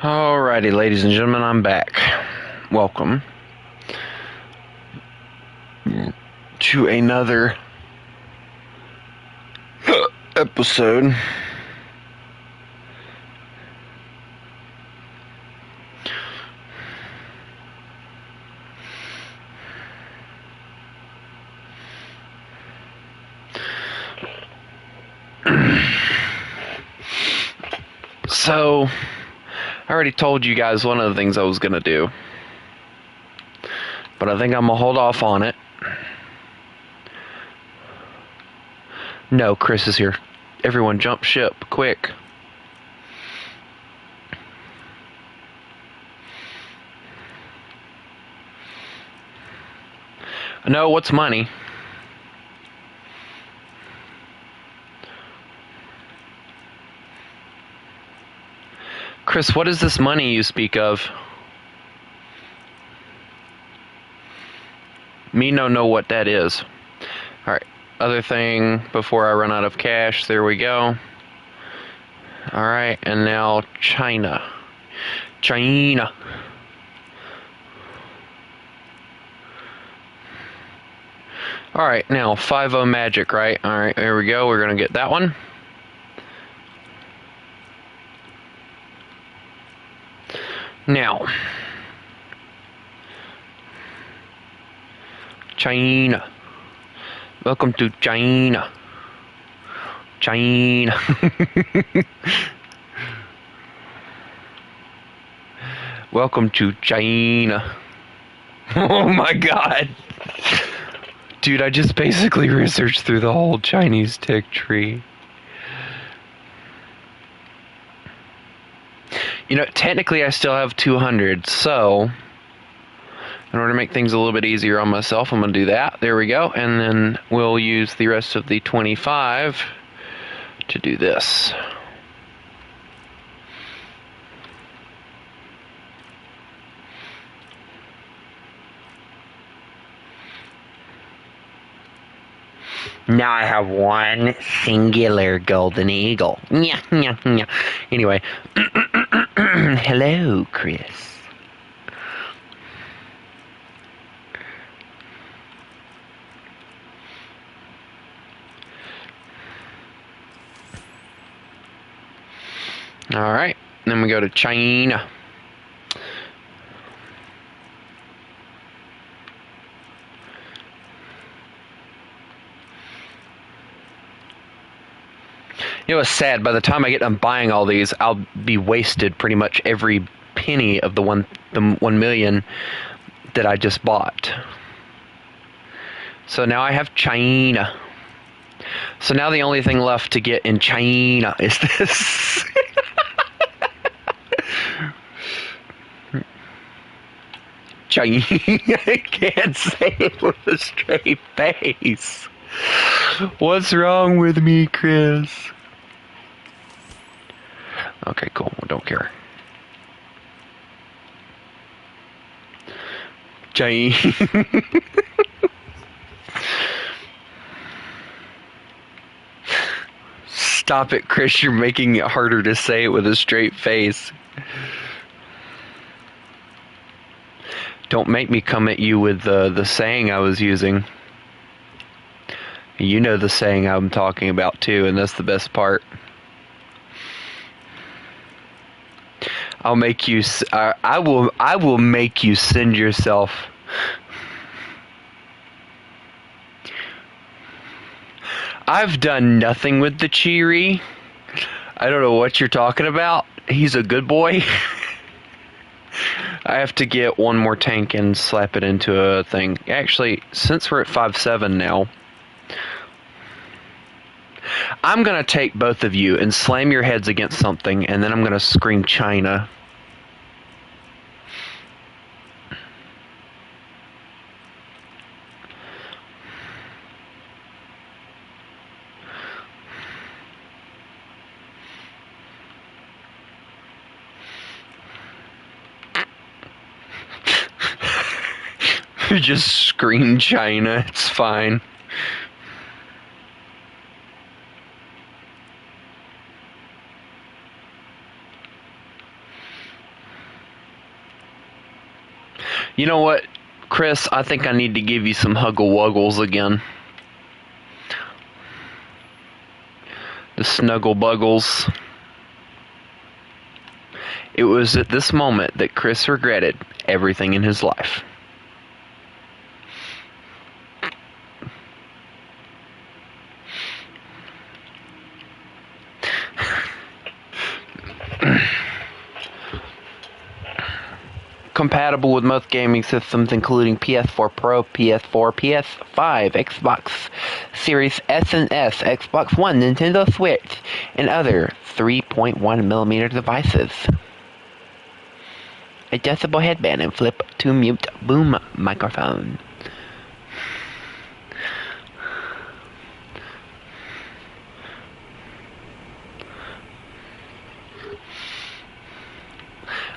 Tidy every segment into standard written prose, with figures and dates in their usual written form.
Alrighty, ladies and gentlemen, I'm back. Welcome to another episode. So, I already told you guys one of the things I was going to do, but I think I'm going to hold off on it. No, Chris is here. Everyone jump ship, quick. No, what's money? Chris, what is this money you speak of? Me no know what that is. Alright, other thing before I run out of cash, there we go. Alright, and now China. China. Alright, now 5-0 magic, right? Alright, there we go. We're gonna get that one. Now, China. Welcome to China. China. Welcome to China. Oh my god. Dude, I just basically researched through the whole Chinese tech tree. You know, technically I still have 200, so in order to make things a little bit easier on myself, I'm going to do that. There we go. And then we'll use the rest of the 25 to do this. Now I have one singular golden eagle. Anyway. Hello, Chris. Alright, then we go to China. You know what's sad? By the time I get done buying all these, I'll be wasted pretty much every penny of the 1 million that I just bought. So now I have China. So now the only thing left to get in China is this. China. I can't say it with a straight face. What's wrong with me, Chris? Okay, cool. Well, don't care. China. Stop it, Chris. You're making it harder to say it with a straight face. Don't make me come at you with the saying I was using. You know the saying I'm talking about too, and that's the best part. I'll make you. I will make you send yourself. I've done nothing with the Cheery. I don't know what you're talking about. He's a good boy. I have to get one more tank and slap it into a thing. Actually, since we're at 5-7 now, I'm going to take both of you and slam your heads against something, and then I'm going to scream China. You just scream China, it's fine. You know what, Chris? I think I need to give you some Huggle Wuggles again. The Snuggle Buggles. It was at this moment that Chris regretted everything in his life. Compatible with most gaming systems including PS4 Pro, PS4, PS5, Xbox Series S and S, Xbox One, Nintendo Switch, and other 3.1mm devices. Adjustable headband and flip to mute boom microphone.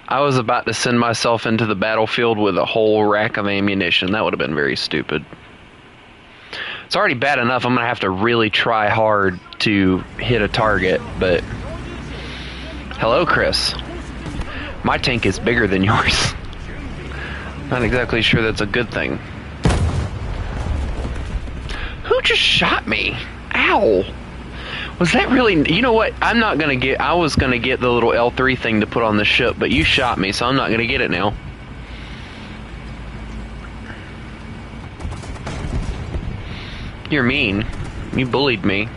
I was about to send myself into the battlefield with a whole rack of ammunition. That would have been very stupid. It's already bad enough I'm going to have to really try hard to hit a target, but... Hello, Chris. My tank is bigger than yours. Not exactly sure that's a good thing. Who just shot me? Ow! Was that really... You know what? I'm not gonna get... I was gonna get the little L3 thing to put on the ship, but you shot me, so I'm not gonna get it now. You're mean. You bullied me.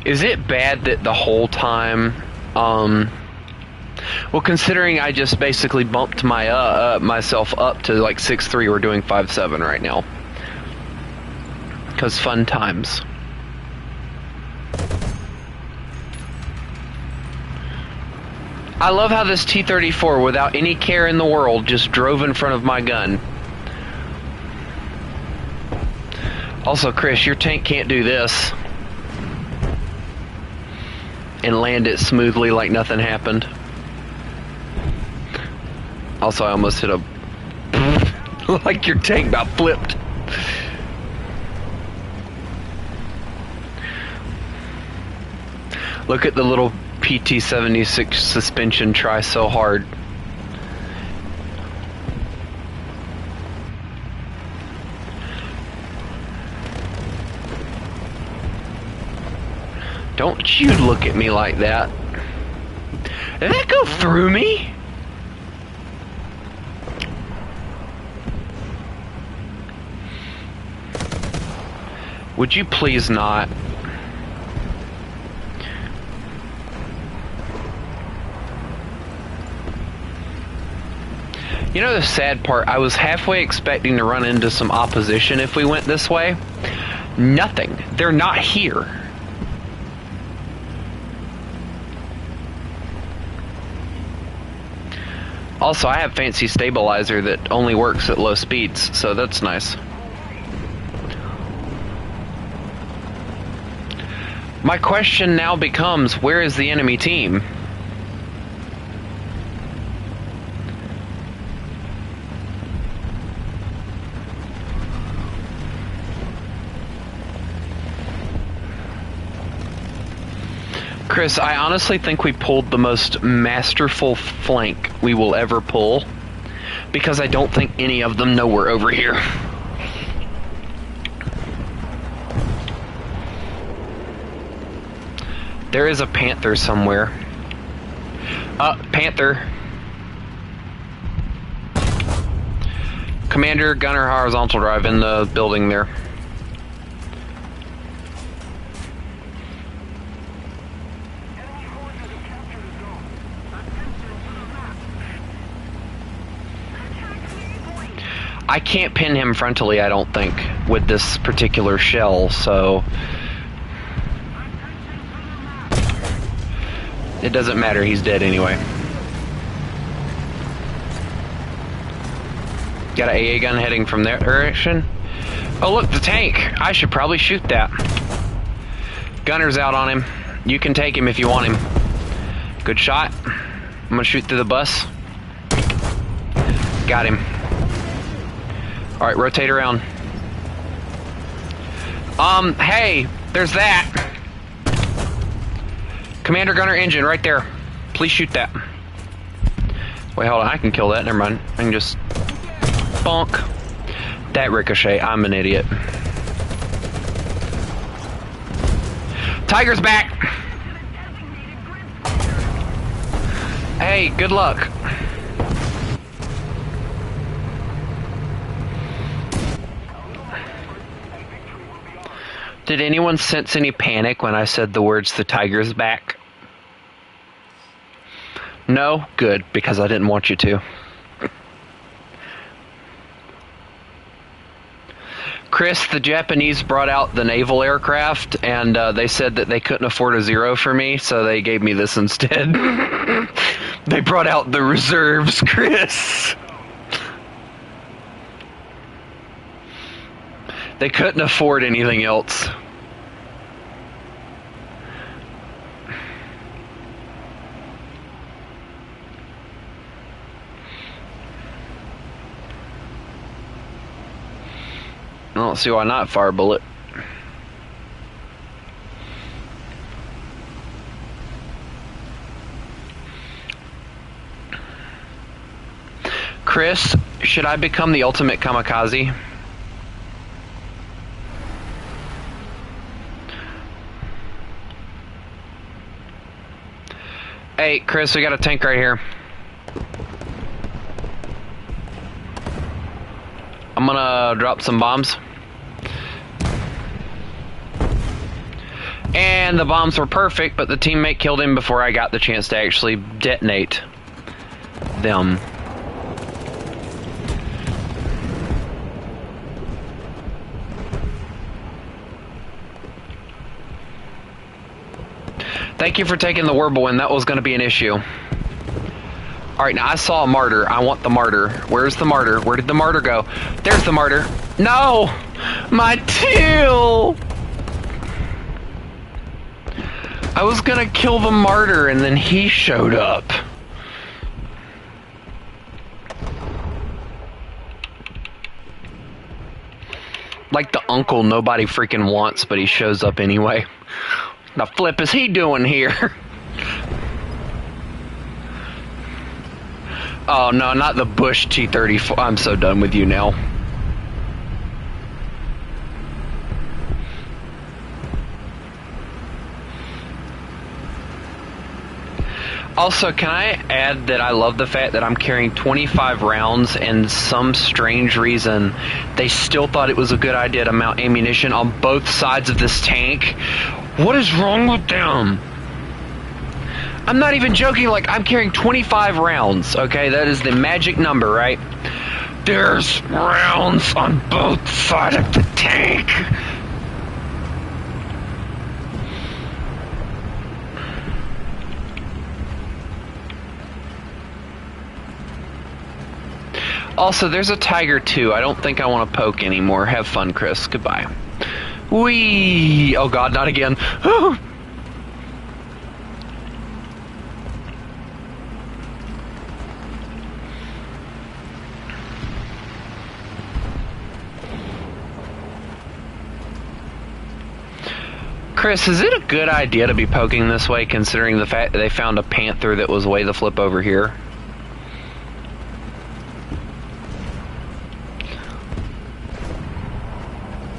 Is it bad that the whole time, well, considering I just basically bumped my myself up to like 6'3", we're doing 5'7" right now. Because fun times. I love how this T-34, without any care in the world, just drove in front of my gun. Also, Chris, your tank can't do this and land it smoothly like nothing happened. Also, I almost hit a... like your tank about flipped. Look at the little PT-76 suspension try so hard. Don't you look at me like that. Did that go through me? Would you please not? You know the sad part? I was halfway expecting to run into some opposition if we went this way. Nothing. They're not here. Also, I have fancy stabilizer that only works at low speeds, so that's nice. My question now becomes, where is the enemy team? Chris, I honestly think we pulled the most masterful flank we will ever pull, because I don't think any of them know we're over here. There is a Panther somewhere. Panther. Commander, gunner, horizontal drive in the building there. I can't pin him frontally, I don't think, with this particular shell, so... It doesn't matter, he's dead anyway. Got an AA gun heading from that direction. Oh look, the tank! I should probably shoot that. Gunner's out on him. You can take him if you want him. Good shot. I'm gonna shoot through the bus. Got him. Alright, rotate around. Hey, there's that. Commander gunner engine right there. Please shoot that. Wait, hold on, I can kill that, never mind. I can just bonk. That ricochet, I'm an idiot. Tiger's back! Hey, good luck. Did anyone sense any panic when I said the words, "the tiger's back"? No? Good, because I didn't want you to. Chris, the Japanese brought out the naval aircraft, and they said that they couldn't afford a Zero for me, so they gave me this instead. They brought out the reserves, Chris. They couldn't afford anything else. I don't see why not. Fire bullet. Chris, should I become the ultimate kamikaze? Hey, Chris, we got a tank right here. I'm gonna drop some bombs. And the bombs were perfect, but the teammate killed him before I got the chance to actually detonate them. Thank you for taking the Whirlwind. That was going to be an issue. Alright, now I saw a martyr. I want the martyr. Where's the martyr? Where did the martyr go? There's the martyr. No! My teal! I was gonna kill the martyr and then he showed up. Like the uncle nobody freaking wants, but he shows up anyway. The flip is he doing here? Oh no, not the Bush T-34. I'm so done with you now. Also, can I add that I love the fact that I'm carrying 25 rounds and some strange reason they still thought it was a good idea to mount ammunition on both sides of this tank? What is wrong with them? I'm not even joking, like I'm carrying 25 rounds, okay? That is the magic number, right? There's rounds on both sides of the tank. Also, there's a Tiger too. I don't think I want to poke anymore. Have fun, Chris. Goodbye. Whee! Oh god, not again. Chris, is it a good idea to be poking this way, considering the fact that they found a panther that was way the flip over here?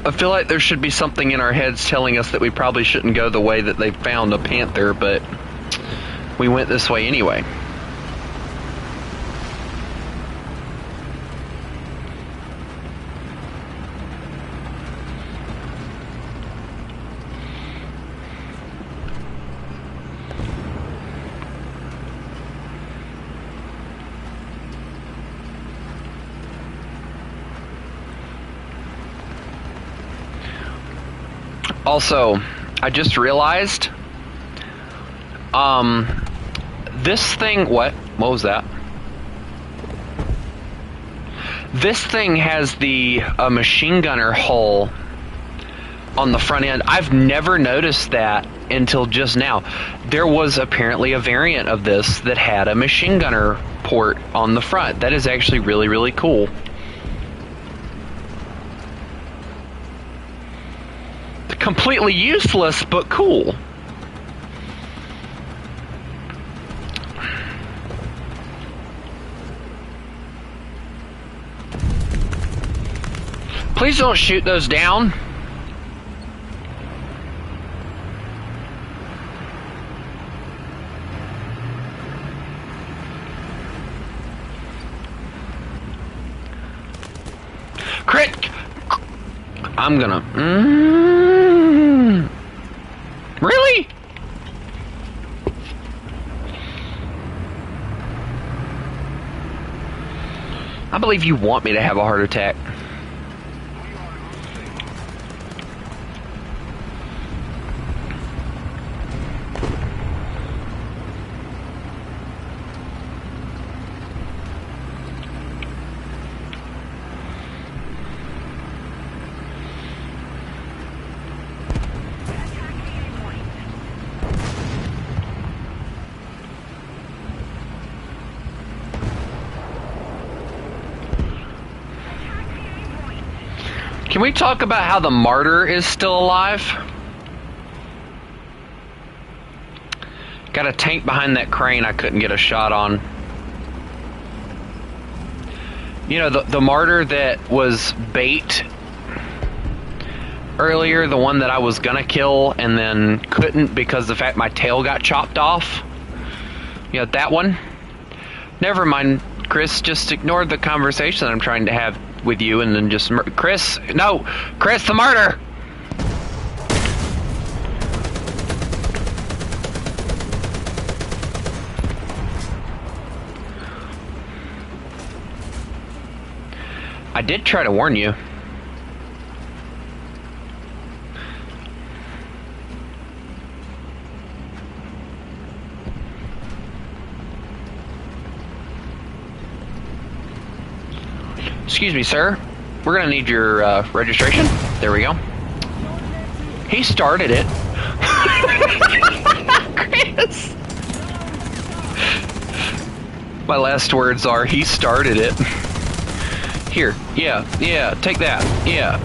I feel like there should be something in our heads telling us that we probably shouldn't go the way that they found a panther, but we went this way anyway. Also, I just realized, this thing, what was that? This thing has the machine gunner hull on the front end. I've never noticed that until just now. There was apparently a variant of this that had a machine gunner port on the front. That is actually really, really cool. completely useless, but cool. Please don't shoot those down. Crit! I'm gonna... Really? I believe you want me to have a heart attack. Can we talk about how the martyr is still alive? Got a tank behind that crane I couldn't get a shot on. You know, the martyr that was bait earlier, the one that I was gonna kill and then couldn't because of the fact my tail got chopped off. You know, that one? Never mind, Chris, just ignore the conversation that I'm trying to have with you and then just... Chris, no! Chris, the martyr! I did try to warn you. Excuse me, sir. We're gonna need your registration. There we go. He started it. Chris. My last words are, he started it. Here, yeah, take that, yeah.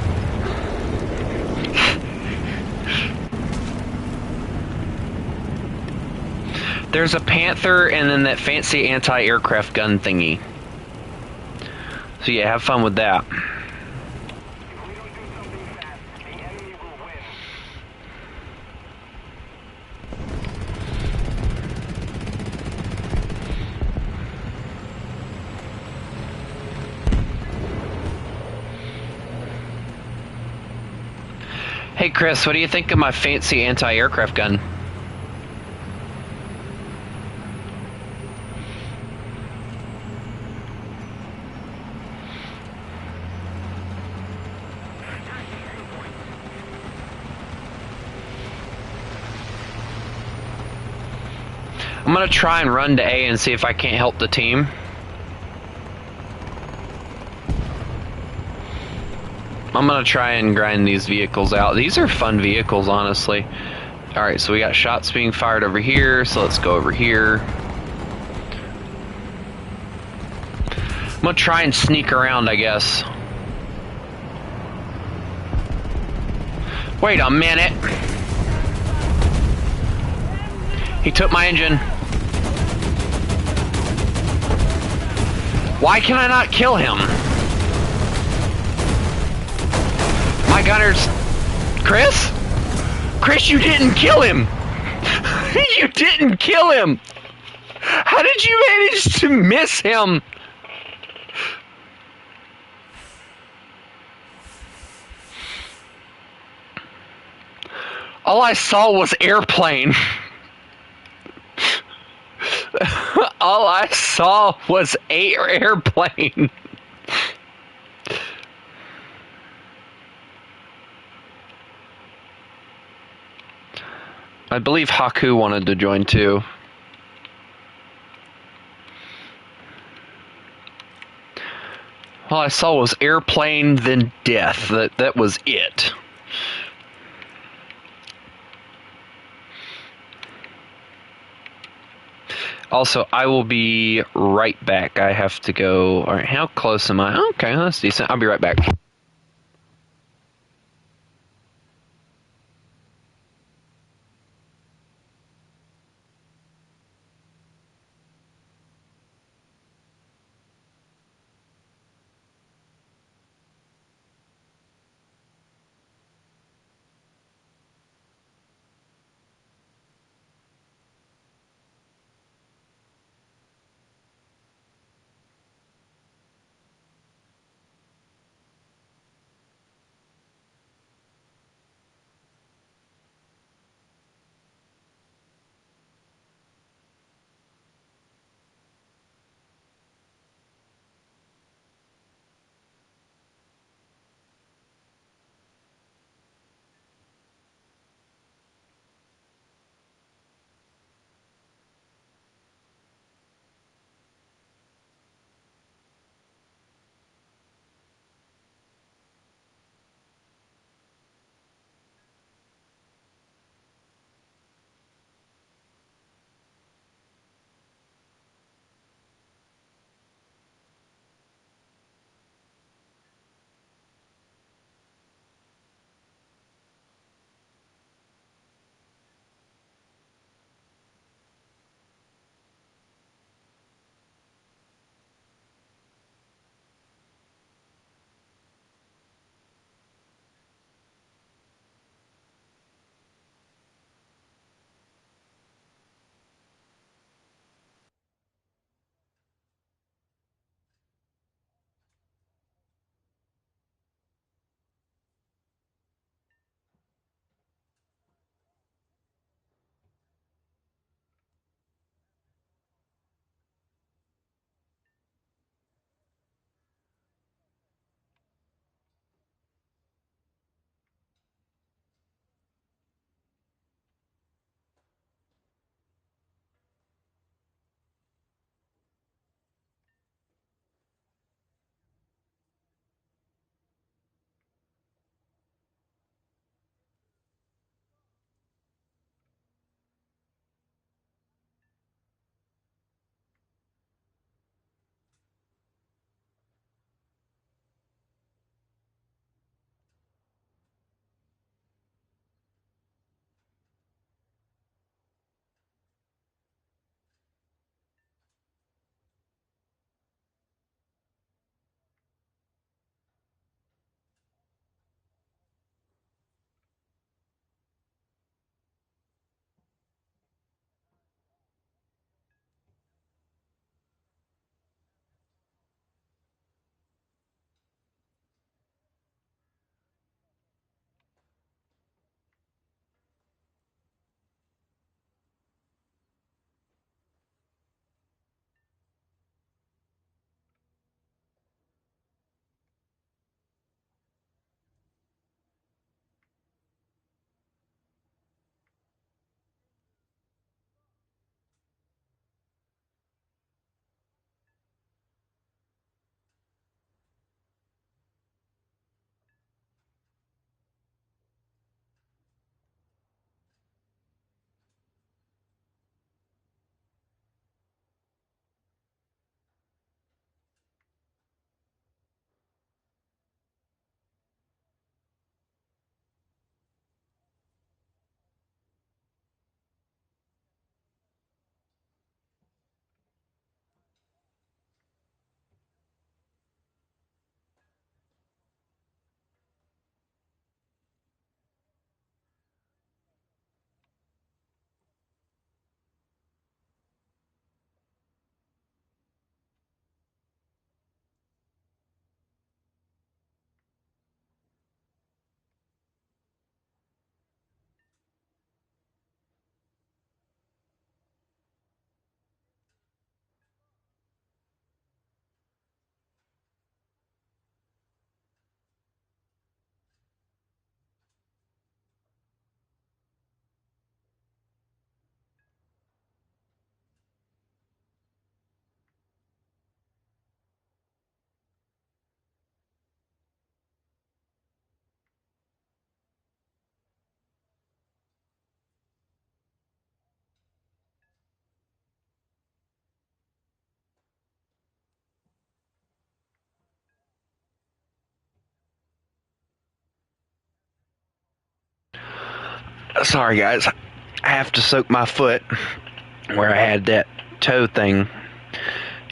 There's a Panther and then that fancy anti-aircraft gun thingy. So yeah, have fun with that. Hey Chris, what do you think of my fancy anti-aircraft gun? I'm gonna try and run to A and see if I can't help the team. I'm gonna try and grind these vehicles out. These are fun vehicles, honestly. Alright, so we got shots being fired over here, so let's go over here. I'm gonna try and sneak around, I guess. Wait a minute. He took my engine. Why can I not kill him? My gunner's... Chris? Chris, you didn't kill him! You didn't kill him! How did you manage to miss him? All I saw was airplane. All I saw was airplane. I believe Haku wanted to join too. All I saw was airplane, then death. That was it. Also, I will be right back. I have to go... Alright, how close am I? Okay, that's decent. I'll be right back. Sorry, guys. I have to soak my foot where I had that toe thing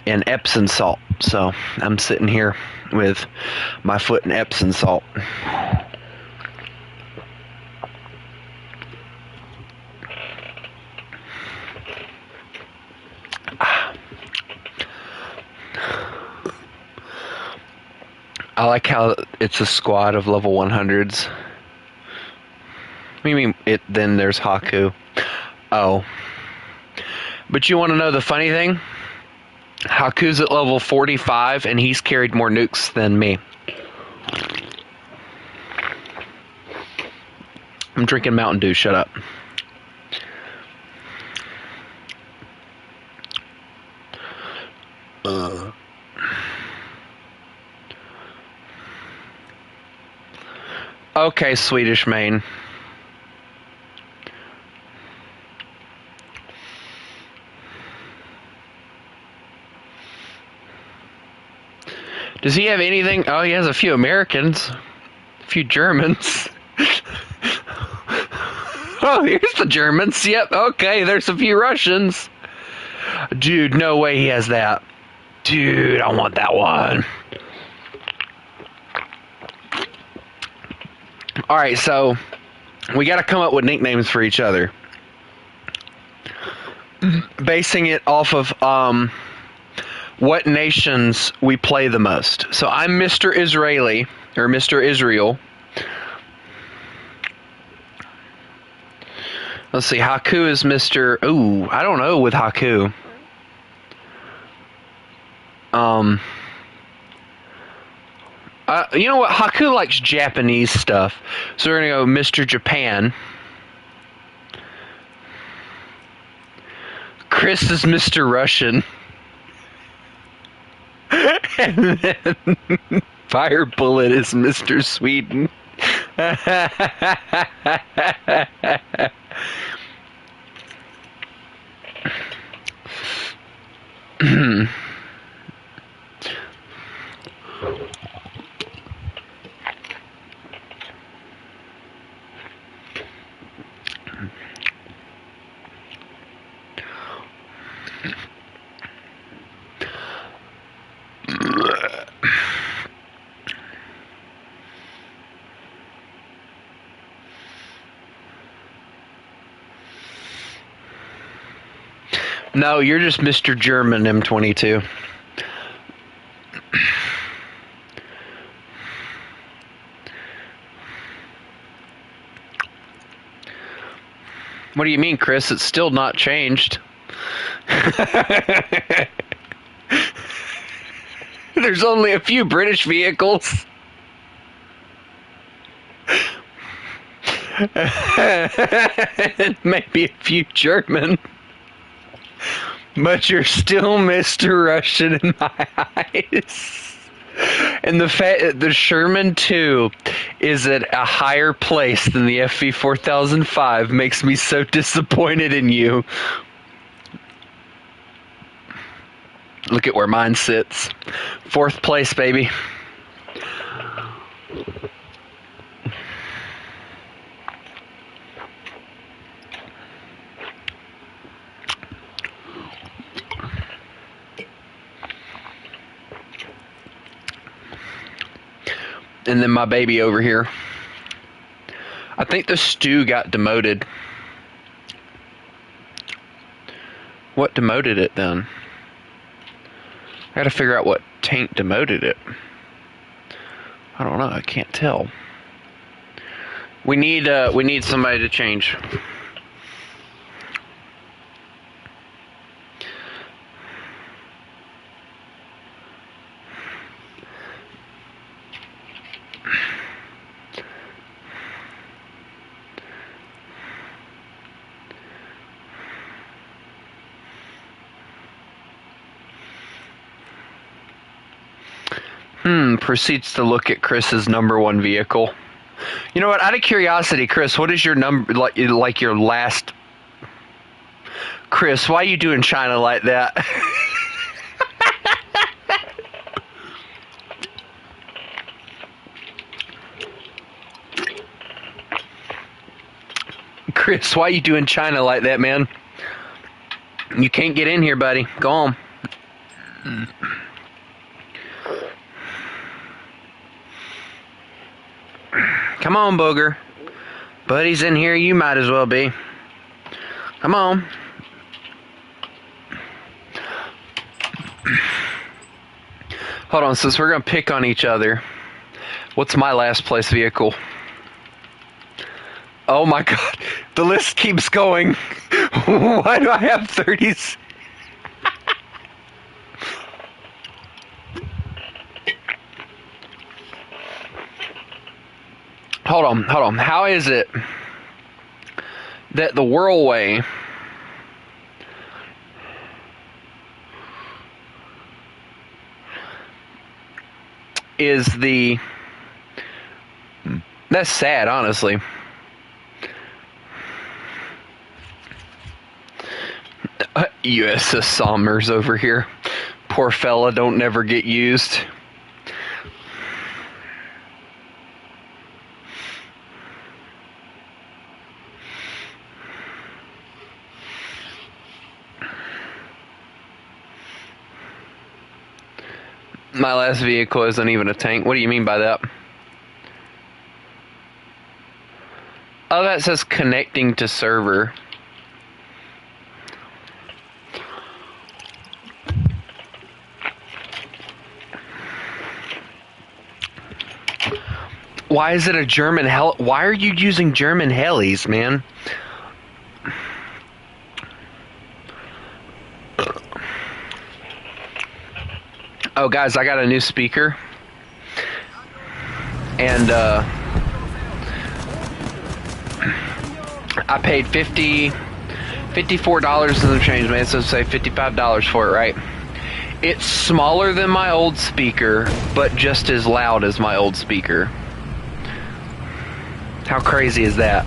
in Epsom salt. So I'm sitting here with my foot in Epsom salt. I like how it's a squad of level 100s. I mean, then there's Haku. Oh. But you want to know the funny thing? Haku's at level 45, and he's carried more nukes than me. I'm drinking Mountain Dew, shut up. Okay, Swedish main. Does he have anything? Oh, he has a few Americans. A few Germans. Oh, here's the Germans. Yep, okay, there's a few Russians. Dude, no way he has that. Dude, I want that one. Alright, so we gotta come up with nicknames for each other. Basing it off of what nations we play the most. So I'm Mr. Israeli, or Mr. Israel. Let's see, Haku is Mr. Ooh, I don't know with Haku. You know what? Haku likes Japanese stuff. So we're going to go Mr. Japan. Chris is Mr. Russian. And then Fire Bullet is Mr. Sweden. No, you're just Mr. German M22. What do you mean, Chris? It's still not changed. There's only a few British vehicles. Maybe a few German. But you're still Mr. Russian in my eyes. And the Sherman 2 is at a higher place than the FV4005 makes me so disappointed in you. Look at where mine sits. 4th place, baby. And then my baby over here. I think the stew got demoted. What demoted it then? I gotta figure out what tank demoted it. I don't know, I can't tell. We need somebody to change. Proceeds to look at Chris's #1 vehicle. You know what? Out of curiosity, Chris, what is your number? Like your last? Chris, why are you doing China like that? Chris, why you doing China like that, man? You can't get in here, buddy. Go on. Come on, Booger. Buddy's in here, you might as well be. Come on. Hold on, since we're going to pick on each other, what's my last place vehicle? Oh my god, the list keeps going. Why do I have 30s? Hold on. How is it that the Whirlway is the... That's sad, honestly. USS Somers over here. Poor fella, don't never get used. My last vehicle isn't even a tank. What do you mean by that? Oh, that says connecting to server. Why is it a German hel? Why are you using German helis, man? Oh, guys, I got a new speaker. And, I paid $54 in the change, man, so say $55 for it, right? It's smaller than my old speaker, but just as loud as my old speaker. How crazy is that?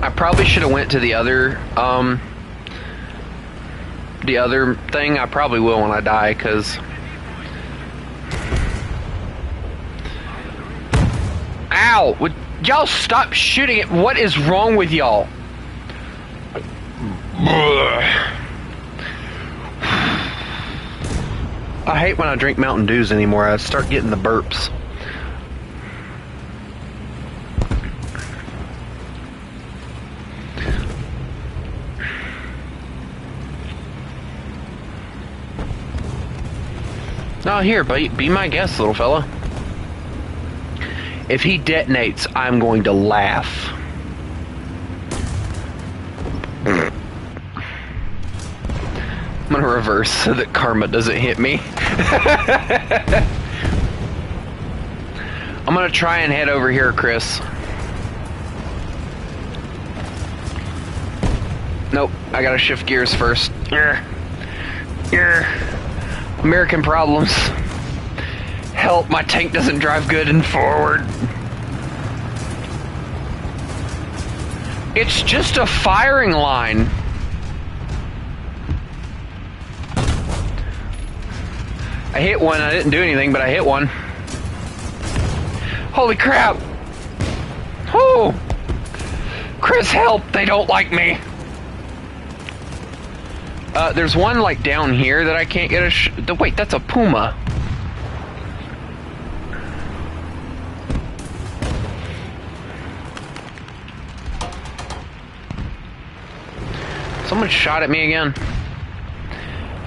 I probably should have went to the other thing. I probably will when I die, because... Ow! Would y'all stop shooting it? What is wrong with y'all? I hate when I drink Mountain Dews anymore. I start getting the burps. No, here, be my guest, little fella. If he detonates, I'm going to laugh. I'm gonna reverse so that karma doesn't hit me. I'm gonna try and head over here, Chris. Nope, I gotta shift gears first. American problems. Help, my tank doesn't drive good and forward. It's just a firing line. I hit one, I didn't do anything, but I hit one. Holy crap! Oh! Chris, help! They don't like me! There's one, like, down here that I can't get a wait, that's a Puma. Someone shot at me again.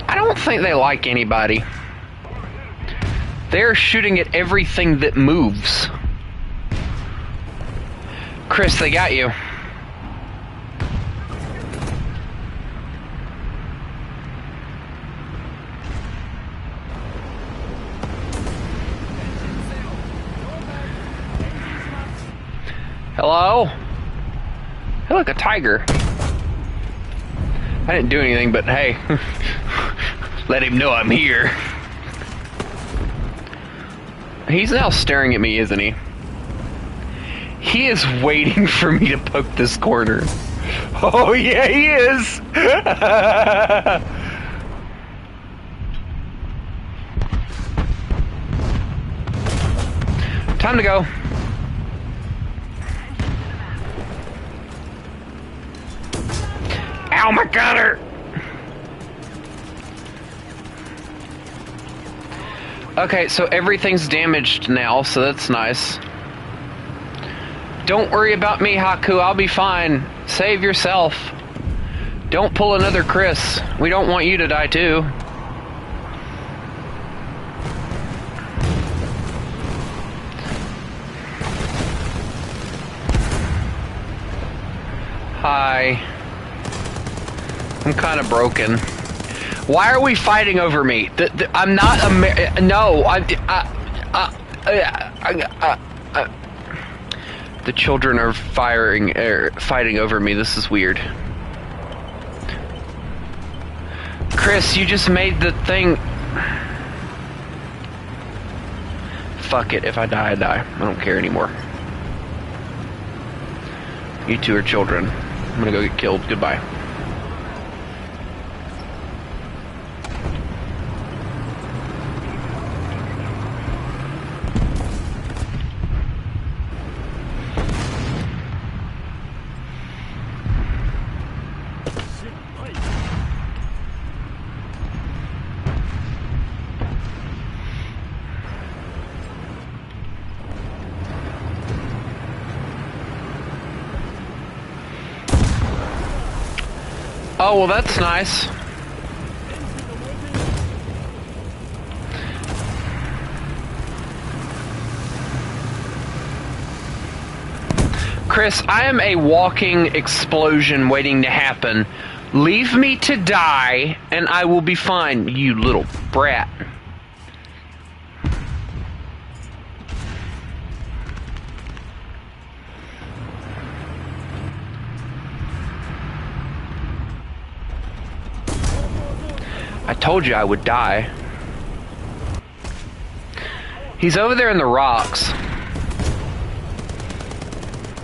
I don't think they like anybody. They're shooting at everything that moves. Chris, they got you. Hello? Hey, look, a tiger. I didn't do anything, but hey, let him know I'm here. He's now staring at me, isn't he? He is waiting for me to poke this corner. Oh yeah, he is! Time to go. Ow, my gunner! Okay, so everything's damaged now, so that's nice. Don't worry about me, Haku. I'll be fine. Save yourself. Don't pull another Chris. We don't want you to die too. Hi. I'm kind of broken. Why are we fighting over me? I'm not no. The children are fighting over me. This is weird. Chris, you just made the thing. Fuck it. If I die, I die. I don't care anymore. You two are children. I'm gonna go get killed. Goodbye. Oh, well, that's nice. Chris, I am a walking explosion waiting to happen. Leave me to die, and I will be fine, you little brat. I told you I would die. He's over there in the rocks.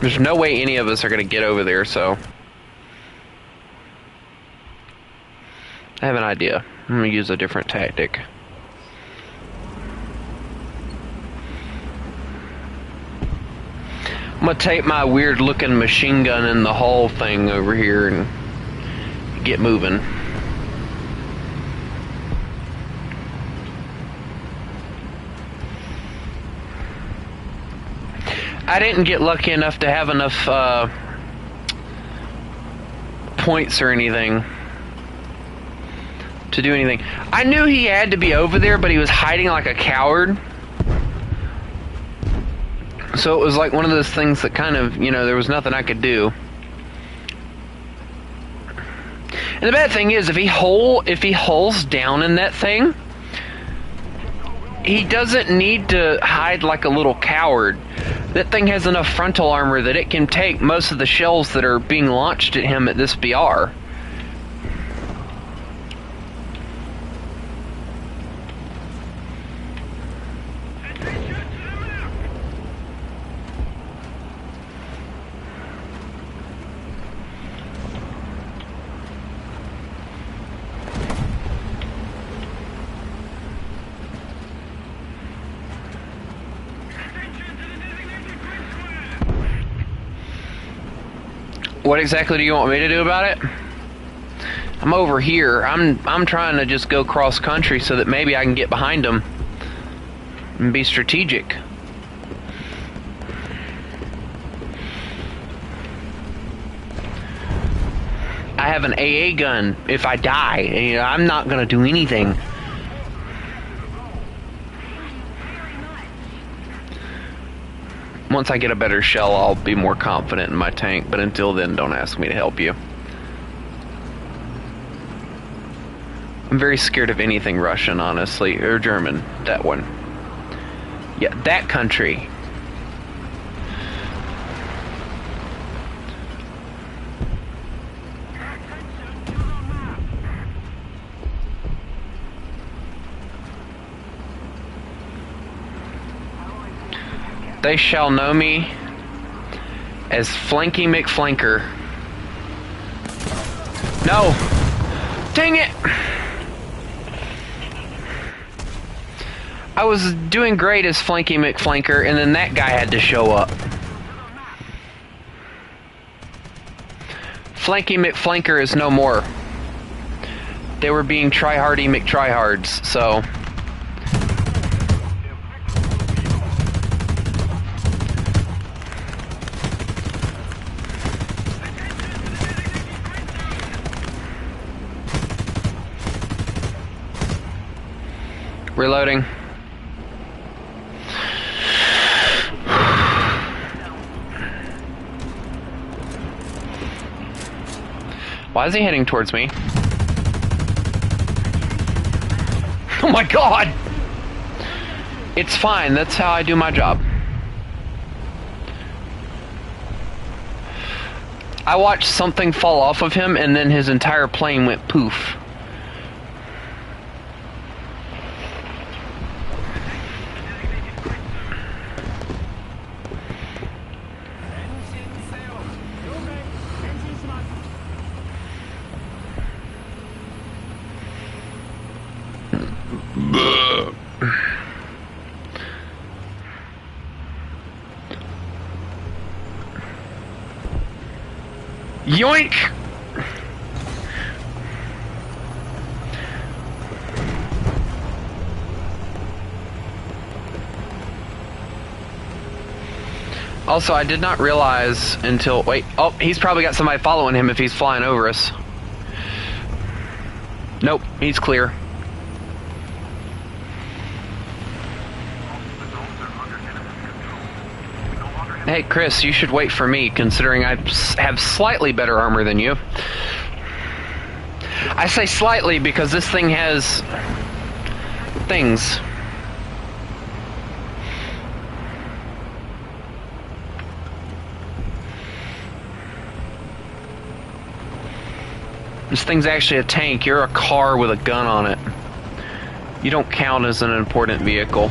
There's no way any of us are gonna get over there, so... I have an idea. I'm gonna use a different tactic. I'm gonna take my weird looking machine gun in the hull thing over here and get moving. I didn't get lucky enough to have enough points or anything to do anything. I knew he had to be over there, but he was hiding like a coward. So it was like one of those things that kind of, you know, there was nothing I could do. And the bad thing is, if he holes down in that thing, he doesn't need to hide like a little coward. That thing has enough frontal armor that it can take most of the shells that are being launched at him at this BR. What exactly do you want me to do about it? I'm over here. I'm trying to just go cross country so that maybe I can get behind them and be strategic. I have an AA gun. If I die, you know, I'm not gonna do anything. Once I get a better shell, I'll be more confident in my tank, but until then, don't ask me to help you. I'm very scared of anything Russian, honestly, or German, that one. Yeah, that country. They shall know me as Flanky McFlanker. No! Dang it! I was doing great as Flanky McFlanker, and then that guy had to show up. Flanky McFlanker is no more. They were being tryhardy McTryhards, so... Reloading. Why is he heading towards me? Oh my god! It's fine, that's how I do my job. I watched something fall off of him and then his entire plane went poof. Yoink! Also, I did not realize until... Wait, oh, he's probably got somebody following him if he's flying over us. Nope, he's clear. Hey, Chris, you should wait for me, considering I have slightly better armor than you. I say slightly because this thing has... things. This thing's actually a tank. You're a car with a gun on it. You don't count as an important vehicle.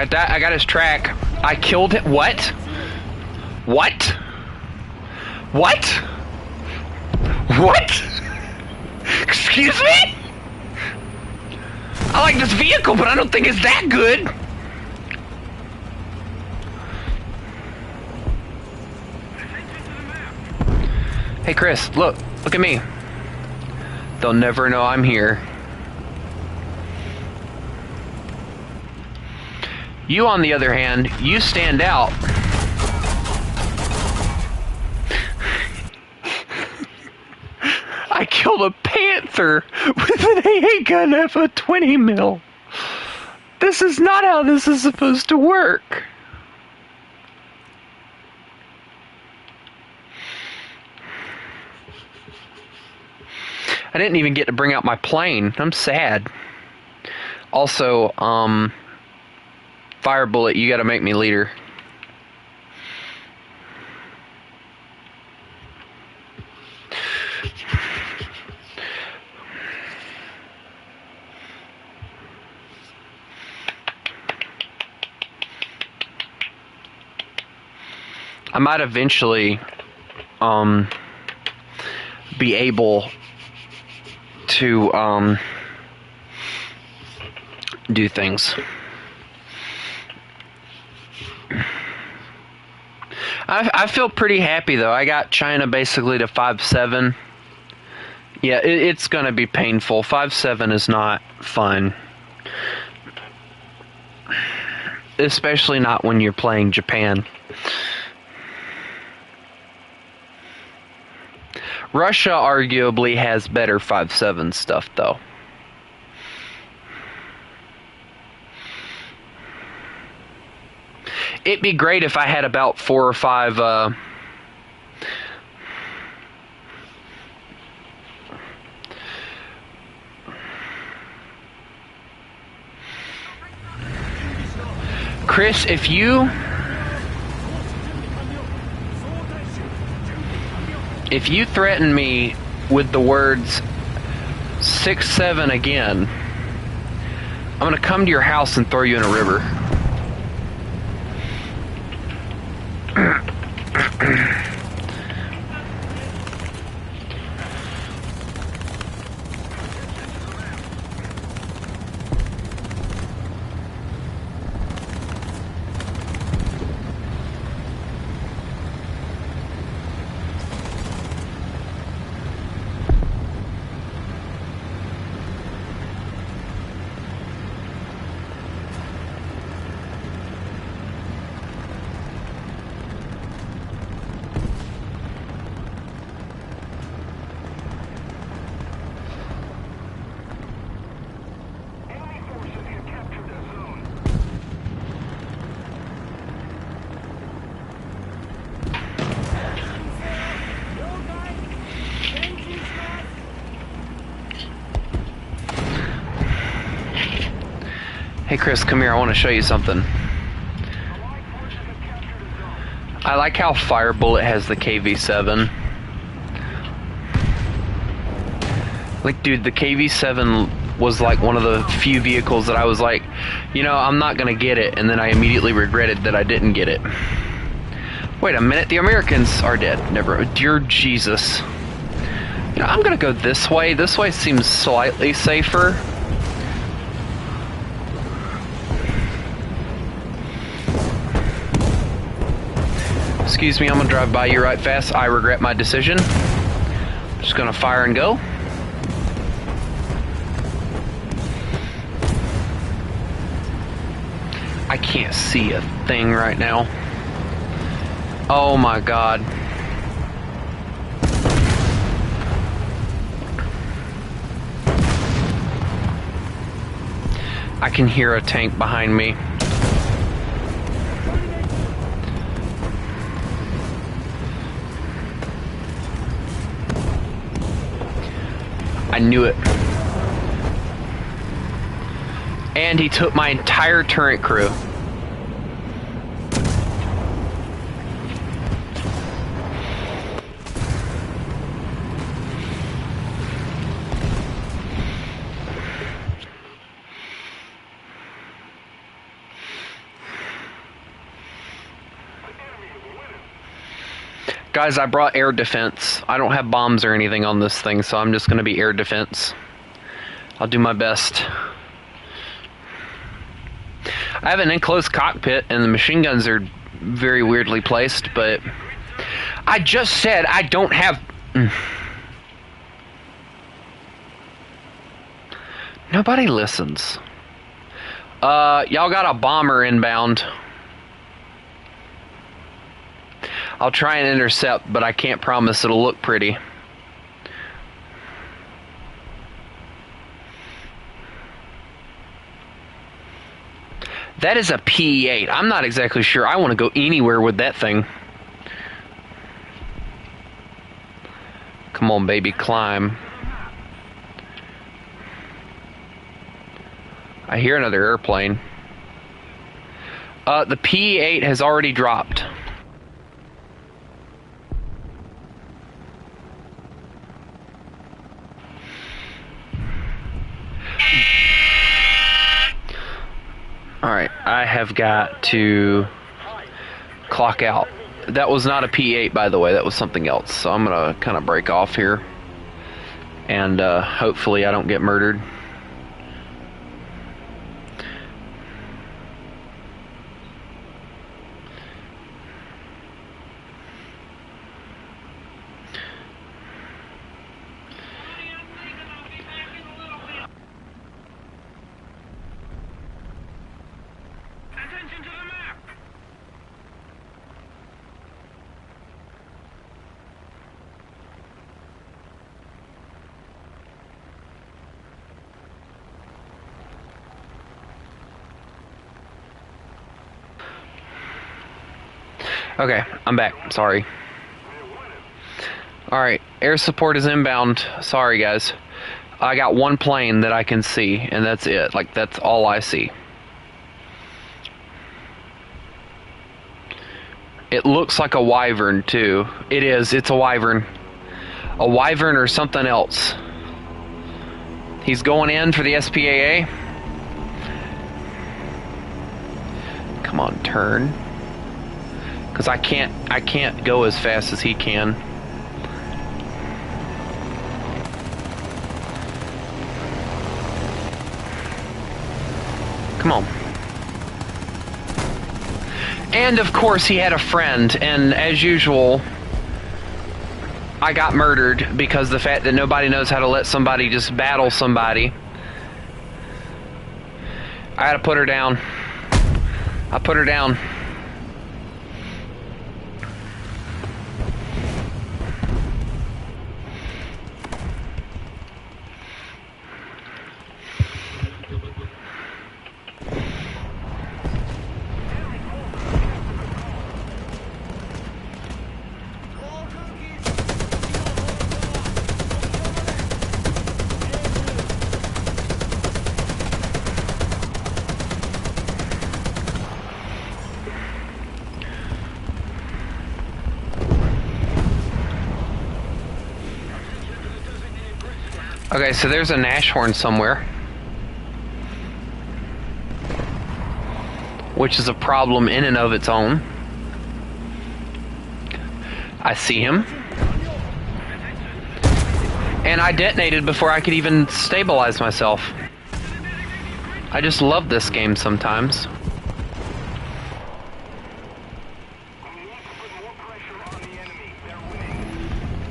I got his track. I killed him. What? What? What? What? Excuse me? I like this vehicle, but I don't think it's that good. Hey Chris, look at me. They'll never know I'm here. You, on the other hand, you stand out. I killed a panther with an AA gun of a 20 mil. This is not how this is supposed to work. I didn't even get to bring out my plane. I'm sad. Also, Fire Bullet, you gotta make me leader. I might eventually be able to do things. I feel pretty happy though. I got China basically to 5-7. Yeah, it's gonna be painful. 5-7 is not fun. Especially not when you're playing Japan. Russia arguably has better 5-7 stuff though. It'd be great if I had about 4 or 5 Chris, if you threaten me with the words 6-7 again, I'm gonna come to your house and throw you in a river. Hey Chris, come here, I want to show you something. I like how Fire Bullet has the KV-7. Like, dude, the KV-7 was like one of the few vehicles that I was like, you know, I'm not gonna get it, and then I immediately regretted that I didn't get it. Wait a minute, the Americans are dead. Never, dear Jesus. You know, I'm gonna go this way. This way seems slightly safer. Excuse me, I'm gonna drive by you right fast. I regret my decision. Just gonna fire and go. I can't see a thing right now. Oh my God. I can hear a tank behind me. I knew it. And he took my entire turret crew. Guys, I brought air defense. I don't have bombs or anything on this thing, so I'm just going to be air defense. I'll do my best. I have an enclosed cockpit, and the machine guns are very weirdly placed, but I just said I don't have... Nobody listens. Y'all got a bomber inbound. I'll try and intercept, but I can't promise it'll look pretty. That is a P-8. I'm not exactly sure I want to go anywhere with that thing. Come on, baby, climb. I hear another airplane. The P-8 has already dropped. Alright, I have got to clock out. That was not a P-8, by the way, that was something else. So I'm going to kind of break off here. And hopefully I don't get murdered. Okay, I'm back. Sorry. Alright, air support is inbound. Sorry, guys. I got one plane that I can see, and that's it. Like, that's all I see. It looks like a wyvern, too. It is. It's a wyvern. A wyvern or something else. He's going in for the SPAA. Come on, turn. Because I can't go as fast as he can. Come on. And of course he had a friend, and as usual, I got murdered because the fact that nobody knows how to let somebody just battle somebody. I had to put her down. I put her down. Okay, so there's a Nashorn somewhere, which is a problem in and of its own. I see him. And I detonated before I could even stabilize myself. I just love this game sometimes.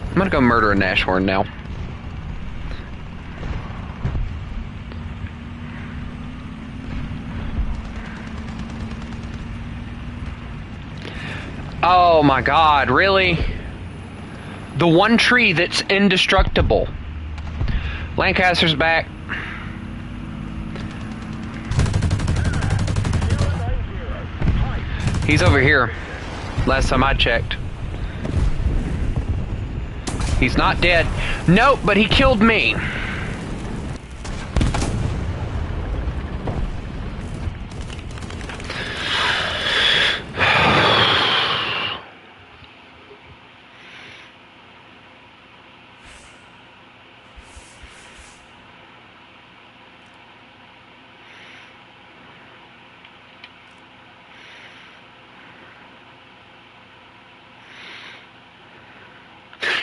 I'm gonna go murder a Nashorn now. Oh my god, really? The one tree that's indestructible. Lancaster's back. He's over here. Last time I checked. He's not dead. Nope, but he killed me.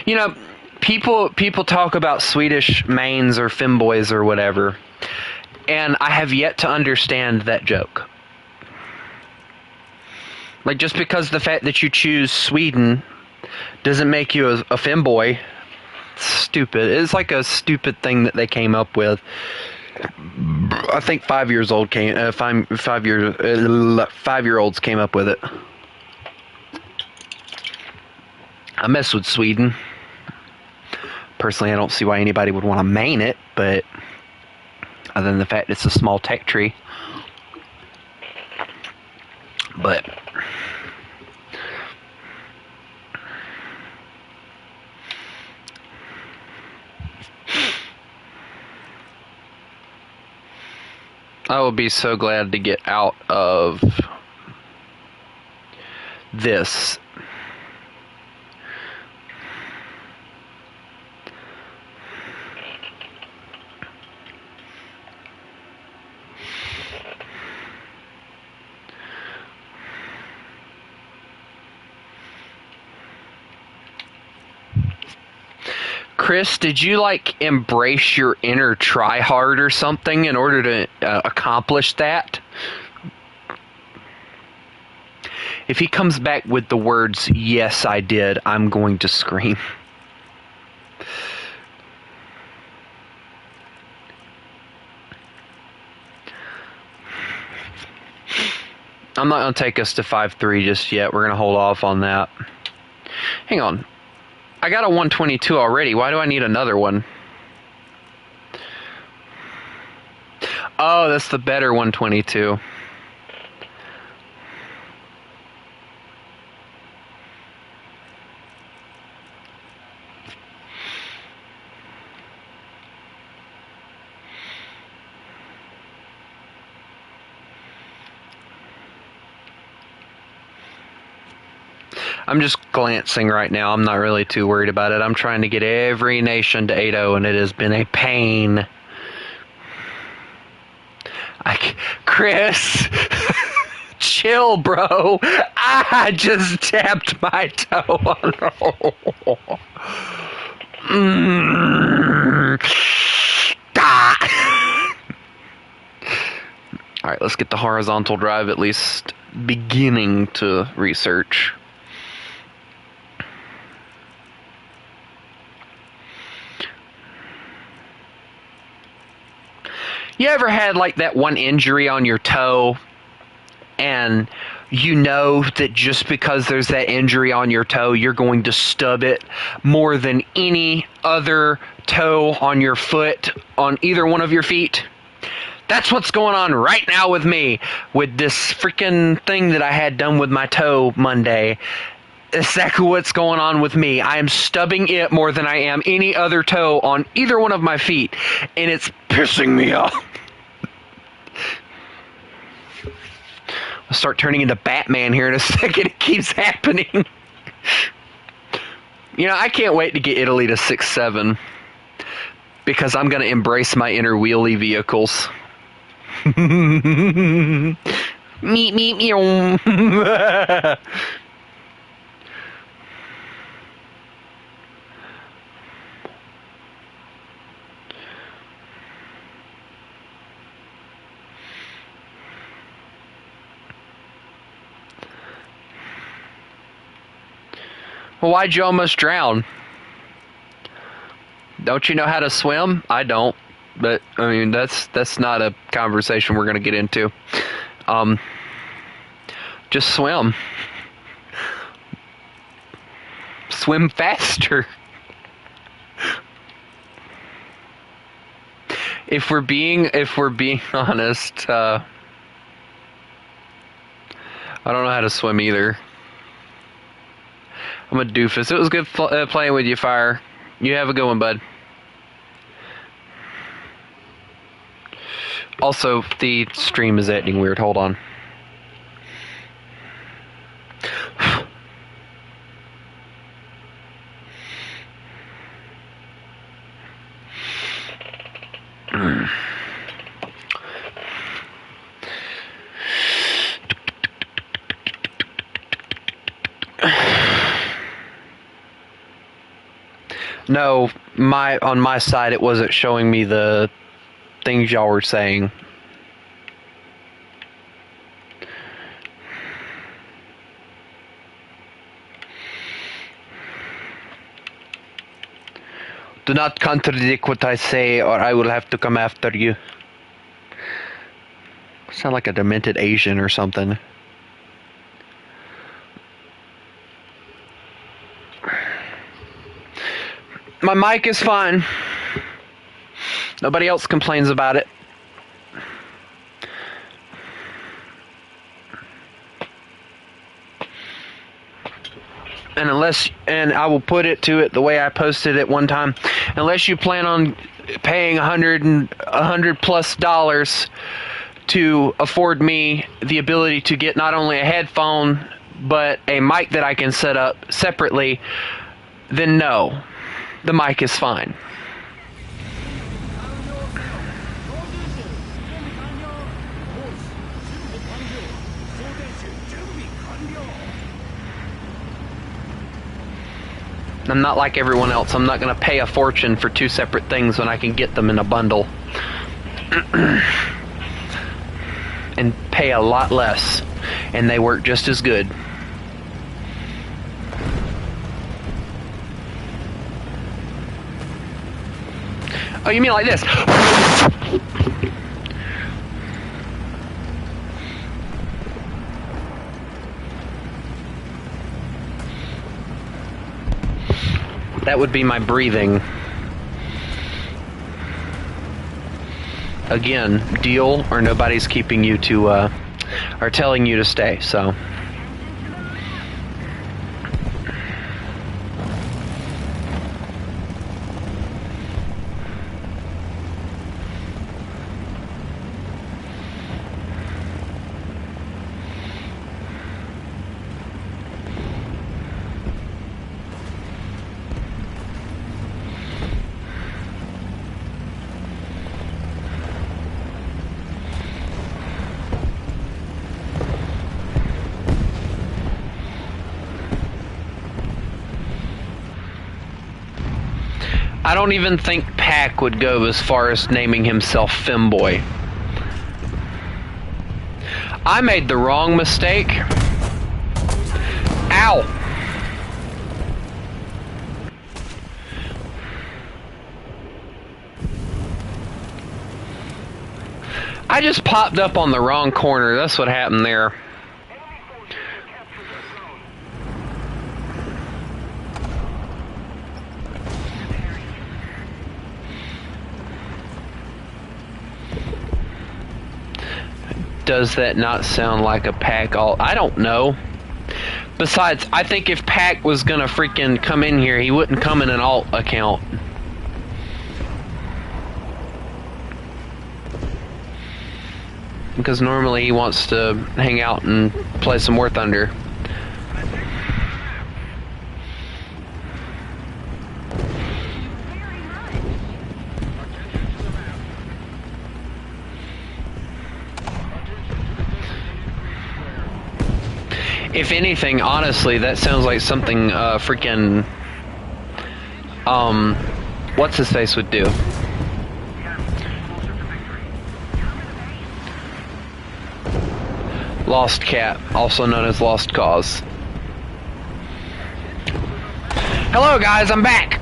You know, people talk about Swedish mains or femboys or whatever, and I have yet to understand that joke. Like, just because the fact that you choose Sweden doesn't make you a femboy. It's stupid. It's like a stupid thing that they came up with. I think 5-year-olds came up with it. I mess with Sweden. Personally, I don't see why anybody would want to main it, but other than the fact it's a small tech tree. But I will be so glad to get out of this. Chris, did you like embrace your inner tryhard or something in order to accomplish that? If he comes back with the words, "Yes, I did," I'm going to scream. I'm not going to take us to 5-3 just yet. We're going to hold off on that. Hang on. I got a 122 already. Why do I need another one? Oh, that's the better 122. I'm just glancing right now. I'm not really too worried about it. I'm trying to get every nation to 8-0, and it has been a pain. Chris, chill, bro. I just tapped my toe on Alright, let's get the horizontal drive at least beginning to research. You ever had like that one injury on your toe and you know that just because there's that injury on your toe, you're going to stub it more than any other toe on your foot, on either one of your feet? That's what's going on right now with me, with this freaking thing that I had done with my toe Monday. Exactly what's going on with me. I am stubbing it more than I am any other toe on either one of my feet, and it's pissing me off. I'll start turning into Batman here in a second. It keeps happening. You know, I can't wait to get Italy to 6-7. Because I'm going to embrace my inner wheelie vehicles. Meep, meep, meow. Well, why'd you almost drown? Don't you know how to swim? I don't. But, I mean, that's not a conversation we're going to get into. Just swim. Swim faster. If we're being honest, I don't know how to swim either. I'm a doofus. It was good playing with you, Fire. You have a good one, bud. Also, the stream is ending weird. Hold on. No, on my side it wasn't showing me the things y'all were saying. Do not contradict what I say or I will have to come after you. Sound like a demented Asian or something. My mic is fine. Nobody else complains about it. And I will put it to it the way I posted it one time. Unless you plan on paying $100+ to afford me the ability to get not only a headphone but a mic that I can set up separately, then no. The mic is fine. I'm not like everyone else. I'm not going to pay a fortune for two separate things when I can get them in a bundle. And pay a lot less. And they work just as good. Oh, you mean like this? That would be my breathing. Again, deal or nobody's keeping you to, or telling you to stay, so. I don't even think Pac would go as far as naming himself Femboy. I made the wrong mistake. Ow! I just popped up on the wrong corner. That's what happened there. Does that not sound like a Pac alt? I don't know. Besides, I think if Pac was gonna freaking come in here, he wouldn't come in an alt account. Because normally he wants to hang out and play some War Thunder. If anything, honestly, that sounds like something freaking what's his face would do. Lost Cat, also known as Lost Cause. Hello guys, I'm back!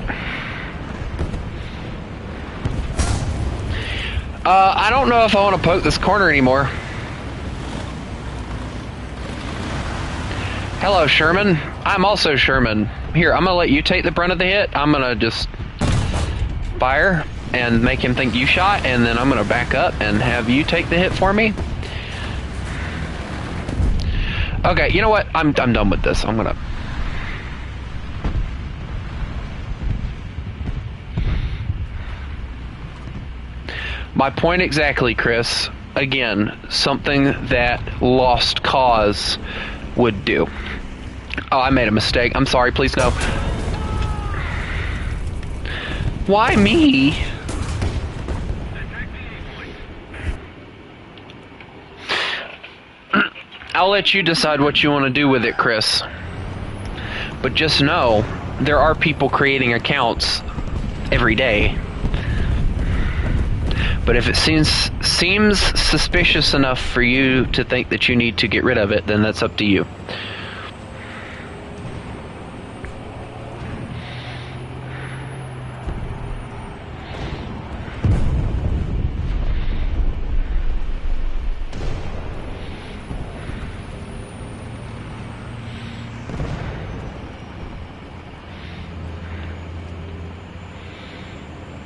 I don't know if I want to poke this corner anymore. Hello, Sherman. I'm also Sherman. Here, I'm gonna let you take the brunt of the hit. I'm gonna just fire and make him think you shot, and then I'm gonna back up and have you take the hit for me. Okay, you know what? I'm done with this. I'm gonna... My point exactly, Chris. Again, something that Lost Cause would do. Oh, I made a mistake. I'm sorry, please no. Why me? I'll let you decide what you want to do with it, Chris. But just know, there are people creating accounts every day. But if it seems suspicious enough for you to think that you need to get rid of it, then that's up to you.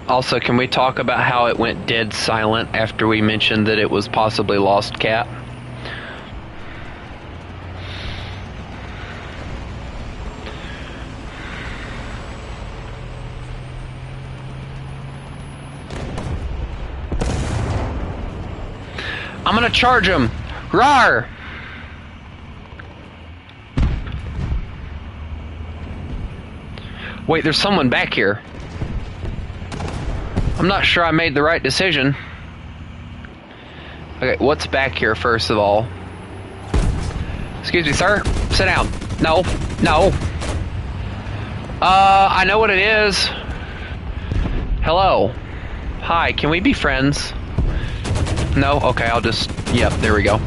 Also, can we talk about how it went dead silent after we mentioned that it was possibly Lost Cat? I'm gonna charge him! Rawr! Wait, there's someone back here. I'm not sure I made the right decision. Okay, what's back here first of all? Excuse me, sir. Sit down. No. No. I know what it is. Hello. Hi, can we be friends? No? Okay, I'll just... Yep, there we go.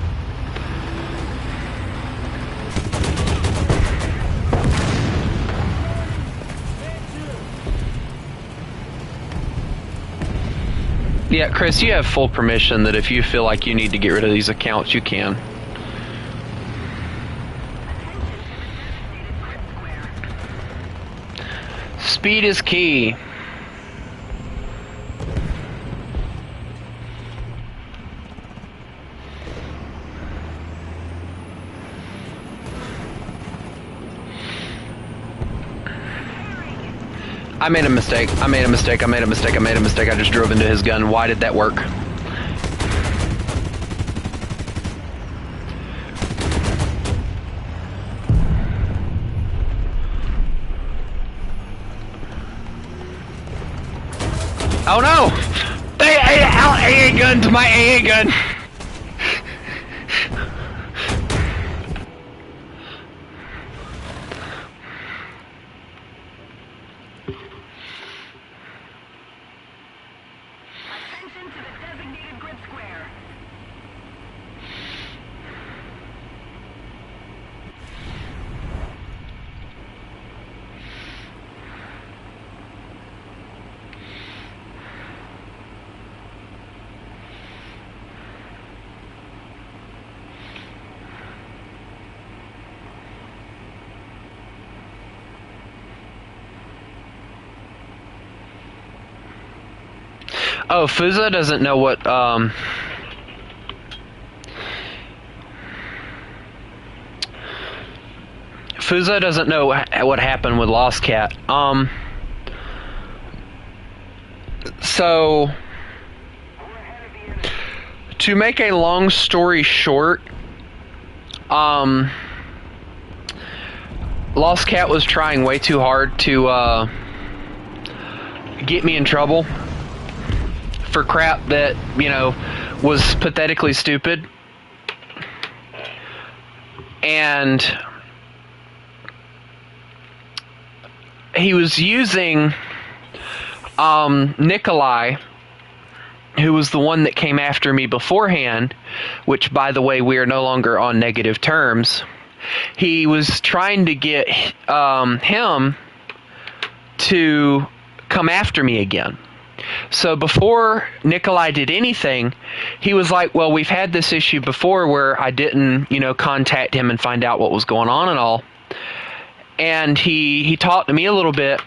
Yeah, Chris, you have full permission that if you feel like you need to get rid of these accounts, you can. Speed is key. I made a mistake. I made a mistake. I made a mistake. I made a mistake. I just drove into his gun. Why did that work? Oh no! AA gun to my AA gun! Oh, Fuza doesn't know what, Fuza doesn't know what happened with Lost Cat. So, to make a long story short, Lost Cat was trying way too hard to, get me in trouble for crap that, you know, was pathetically stupid. And he was using Nikolai, who was the one that came after me beforehand, which, by the way, we are no longer on negative terms. He was trying to get him to come after me again. So before Nikolai did anything, he was like, well, we've had this issue before where I didn't, contact him and find out what was going on and all. And he talked to me a little bit,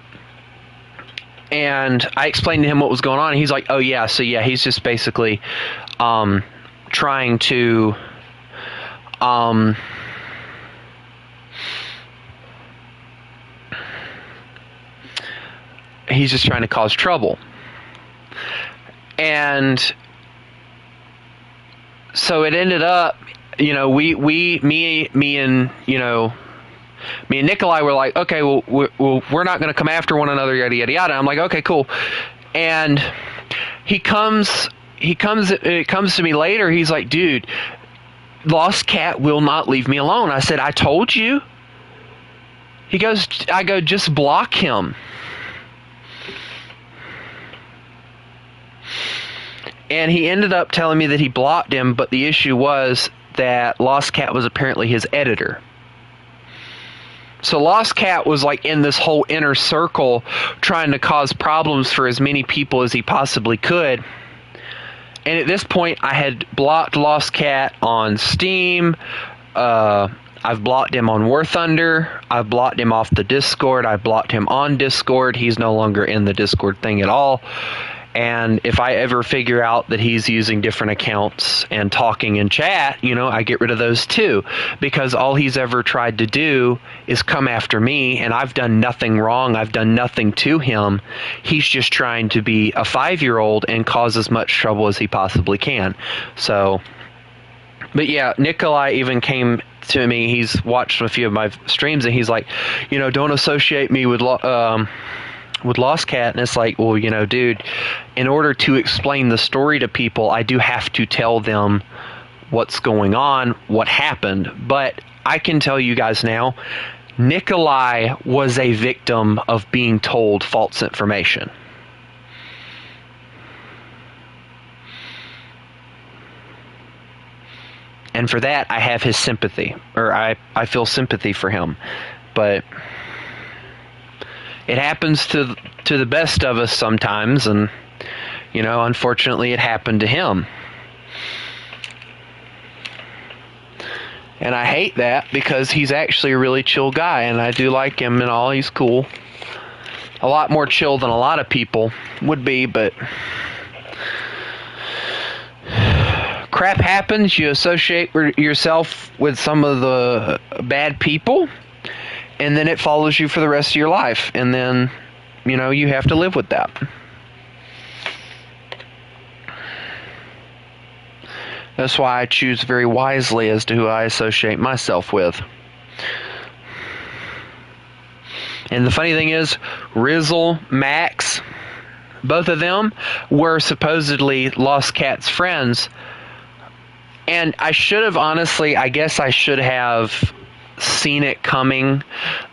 and I explained to him what was going on. And he's like, oh, yeah, so yeah, he's just basically trying to he's just trying to cause trouble. And so it ended up, me and Nikolai were like, okay, well, we're not going to come after one another, yada, yada, yada. I'm like, okay, cool. And it comes to me later. He's like, dude, Lost Cat will not leave me alone. I said, I told you. I go, just block him. And he ended up telling me that he blocked him, but the issue was that Lost Cat was apparently his editor. So Lost Cat was like in this whole inner circle trying to cause problems for as many people as he possibly could. And at this point, I had blocked Lost Cat on Steam. I've blocked him on warthunder. I've blocked him off the Discord. I blocked him on Discord. He's no longer in the Discord thing at all. And if I ever figure out that he's using different accounts and talking in chat, I get rid of those too. Because all he's ever tried to do is come after me, and I've done nothing wrong. I've done nothing to him. He's just trying to be a 5-year-old and cause as much trouble as he possibly can. So, but yeah, Nikolai even came to me. He's watched a few of my streams, and he's like, don't associate me with Lost Cat. And it's like, well, dude, in order to explain the story to people, I do have to tell them what's going on, what happened. But I can tell you guys now, Nikolai was a victim of being told false information. And for that, I have his sympathy, or I feel sympathy for him. But it happens to the best of us sometimes, and unfortunately it happened to him. And I hate that, because he's actually a really chill guy, and I do like him and all. He's cool. A lot more chill than a lot of people would be, but crap happens. You associate yourself with some of the bad people, and then it follows you for the rest of your life. And then, you have to live with that. That's why I choose very wisely as to who I associate myself with. And the funny thing is, Rizzle, Max, both of them were supposedly Lost Cat's friends. And I should have, honestly, I guess I should have seen it coming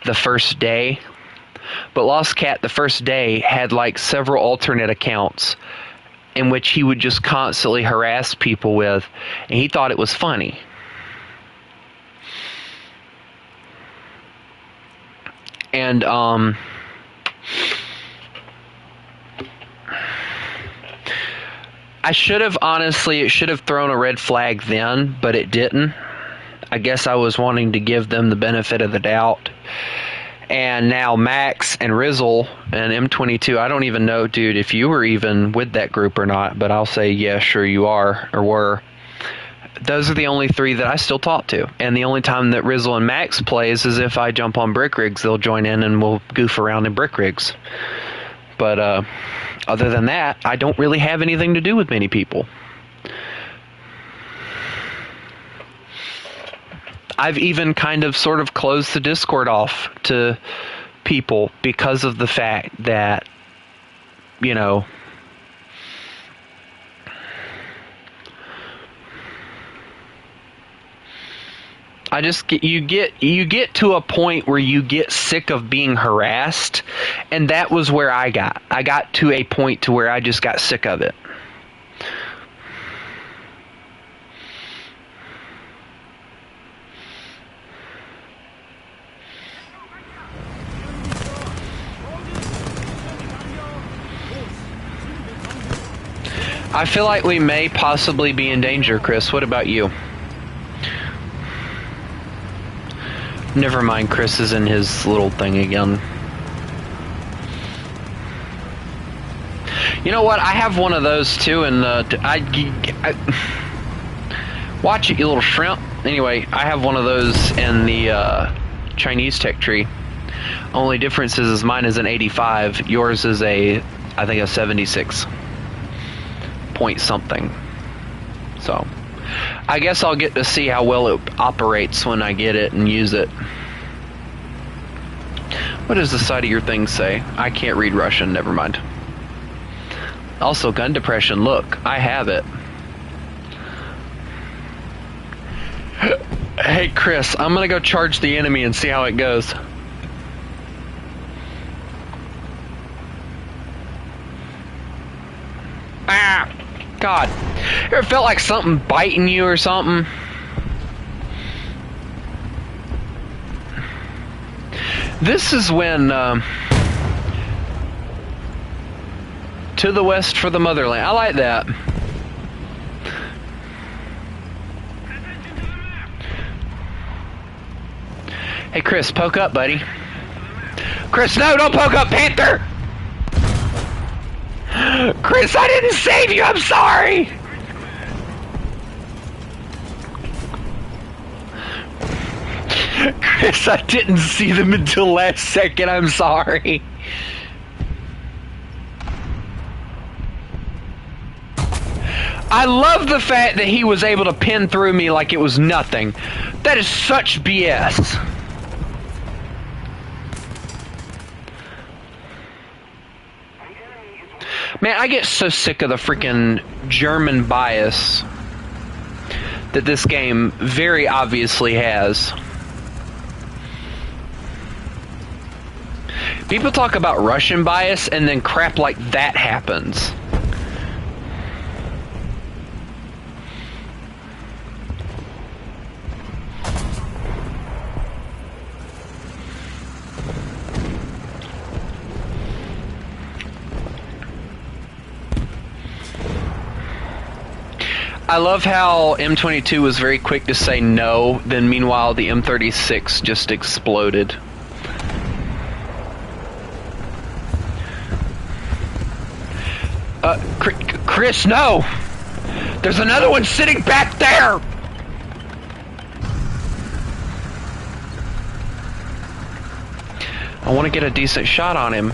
the first day. But Lost Cat the first day had like several alternate accounts in which he would just constantly harass people with, and he thought it was funny. And I should have, honestly, it should have thrown a red flag then, but it didn't. I guess I was wanting to give them the benefit of the doubt. And now Max and Rizzle and M22, I don't even know, dude, if you were even with that group or not, but I'll say, yeah, sure you are, or were. Those are the only three that I still talk to. And the only time that Rizzle and Max plays is if I jump on brick rigs, they'll join in and we'll goof around in brick rigs. But other than that, I don't really have anything to do with many people. I've even kind of sort of closed the Discord off to people because of the fact that, I just get you get to a point where you get sick of being harassed, and that was where I got to a point to where I just got sick of it. I feel like we may possibly be in danger, Chris. What about you? Never mind, Chris is in his little thing again. You know what? I have one of those too, and watch it, you little shrimp. Anyway, I have one of those in the Chinese tech tree. Only difference is mine is an 85. Yours is I think a 76 point something. So I guess I'll get to see how well it operates when I get it and use it. What does the side of your thing say? I can't read Russian, never mind. Also, gun depression, look, I have it. Hey Chris, I'm gonna go charge the enemy and see how it goes. Ah! God. Ever felt like something biting you or something? This is when, to the west for the motherland. I like that. Hey Chris, poke up, buddy. Chris, no, don't poke up, Panther! Chris, I didn't save you, I'm sorry! Chris, I didn't see them until last second, I'm sorry. I love the fact that he was able to pin through me like it was nothing. That is such BS. Man, I get so sick of the freaking German bias that this game very obviously has. People talk about Russian bias and then crap like that happens. I love how M22 was very quick to say no, then meanwhile the M36 just exploded. Chris, no! There's another one sitting back there! I want to get a decent shot on him.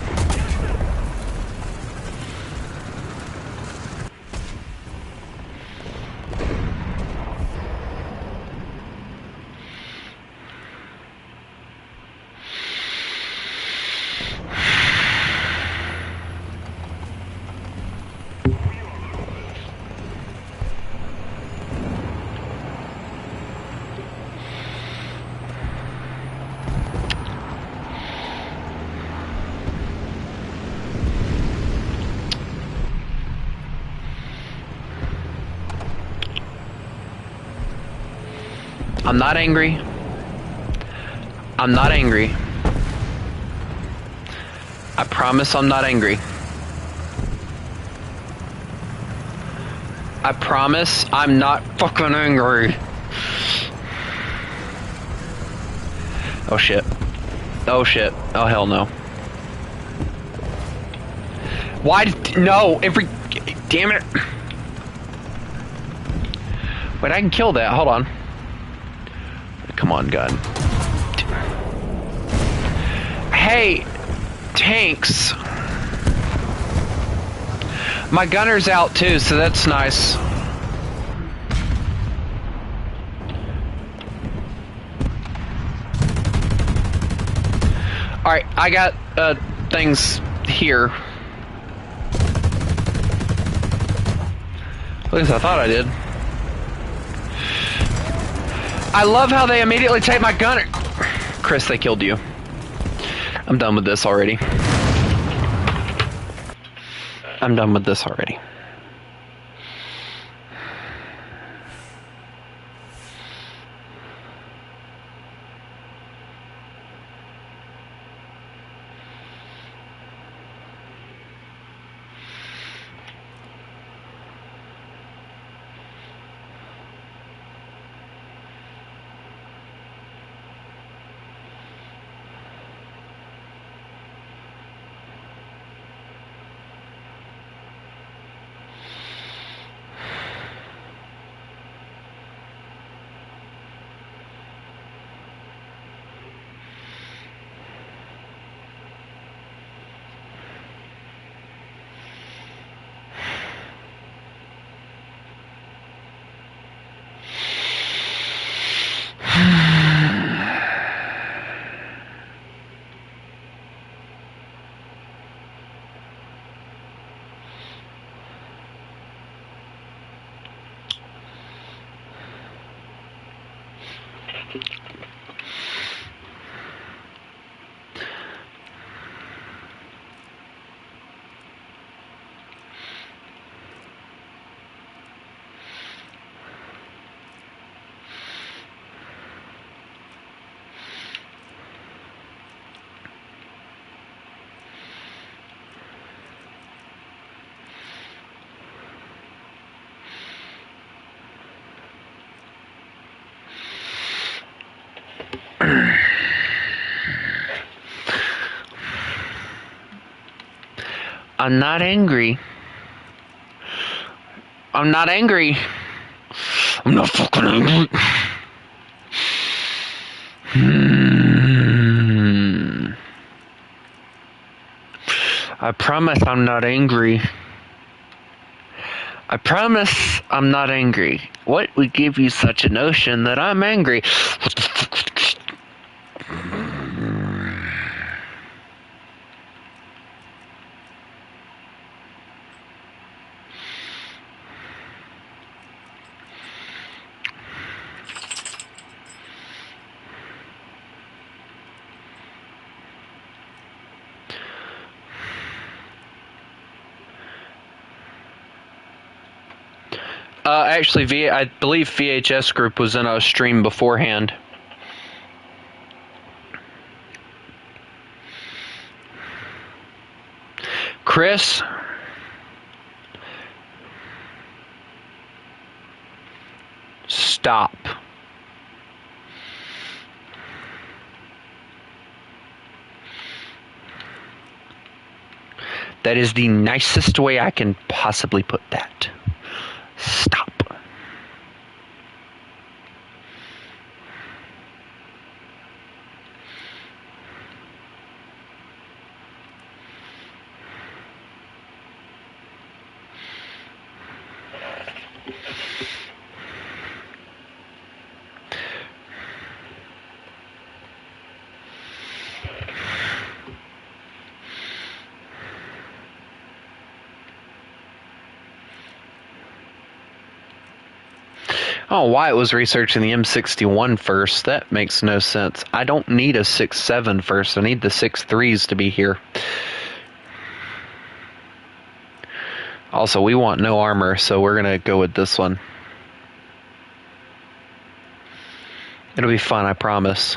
I'm not angry. I'm not angry. I promise I'm not angry. I promise I'm not fucking angry. Oh shit. Oh shit. Oh hell no. Why did... No! Every... Damn it! Wait, I can kill that. Hold on. Come on, gun. Hey, tanks. My gunner's out too, so that's nice. Alright, I got things here. At least I thought I did. I love how they immediately take my gun. Chris, they killed you. I'm done with this already. I'm done with this already. I'm not angry. I'm not angry. I'm not fucking angry. I promise I'm not angry. I promise I'm not angry. What would give you such a notion that I'm angry? What the fuck? Actually, I believe VHS Group was in a stream beforehand. Chris? Stop. That is the nicest way I can possibly put that. Stop. Oh, Wyatt was researching the M61 first. That makes no sense. I don't need a 6.7 first. I need the 6.3s to be here. Also, we want no armor, so we're going to go with this one. It'll be fun, I promise.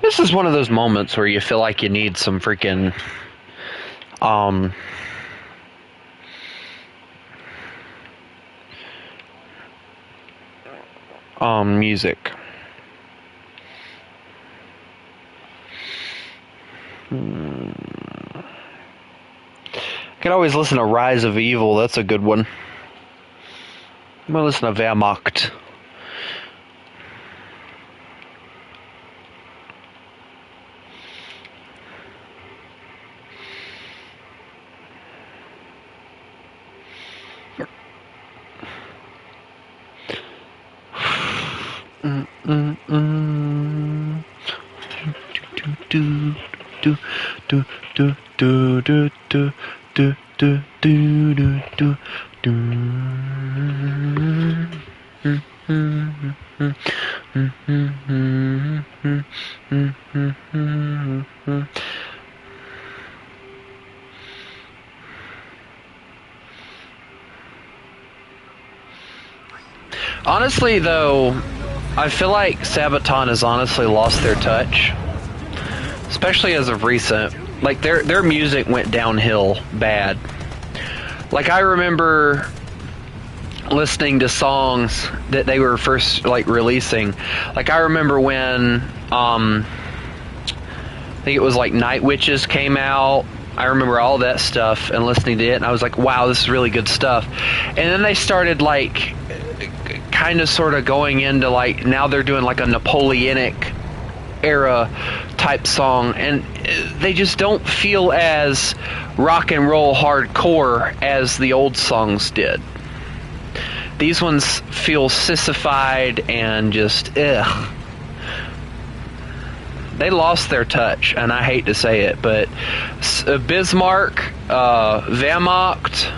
This is one of those moments where you feel like you need some freaking music. I could always listen to Rise of Evil. That's a good one. I'm gonna listen to Wehrmacht. Honestly, though, I feel like Sabaton has honestly lost their touch, especially as of recent. Like their music went downhill bad. Like I remember listening to songs that they were first like releasing. Like I remember when I think it was like Night Witches came out. I remember all that stuff and listening to it, and I was like, wow, this is really good stuff. And then they started like kind of sort of going into like, now they're doing like a Napoleonic era type song, and they just don't feel as rock and roll hardcore as the old songs did. These ones feel sissified and just ugh. They lost their touch, and I hate to say it, but Bismarck, Wehrmacht,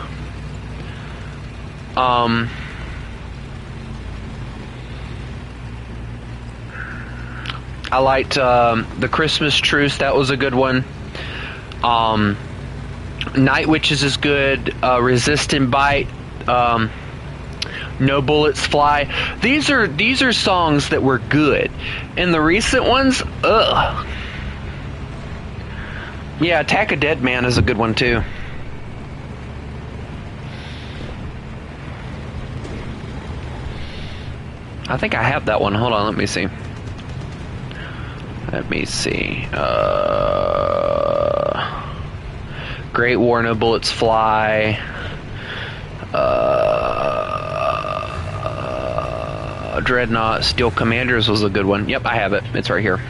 I liked the Christmas Truce. That was a good one. Night Witches is good. Resist and Bite. No Bullets Fly. These are songs that were good. And the recent ones, ugh. Yeah, Attack a Dead Man is a good one too. I think I have that one. Hold on, let me see. Great War, No Bullets Fly. Dreadnought, Steel Commanders was a good one. Yep, I have it. It's right here.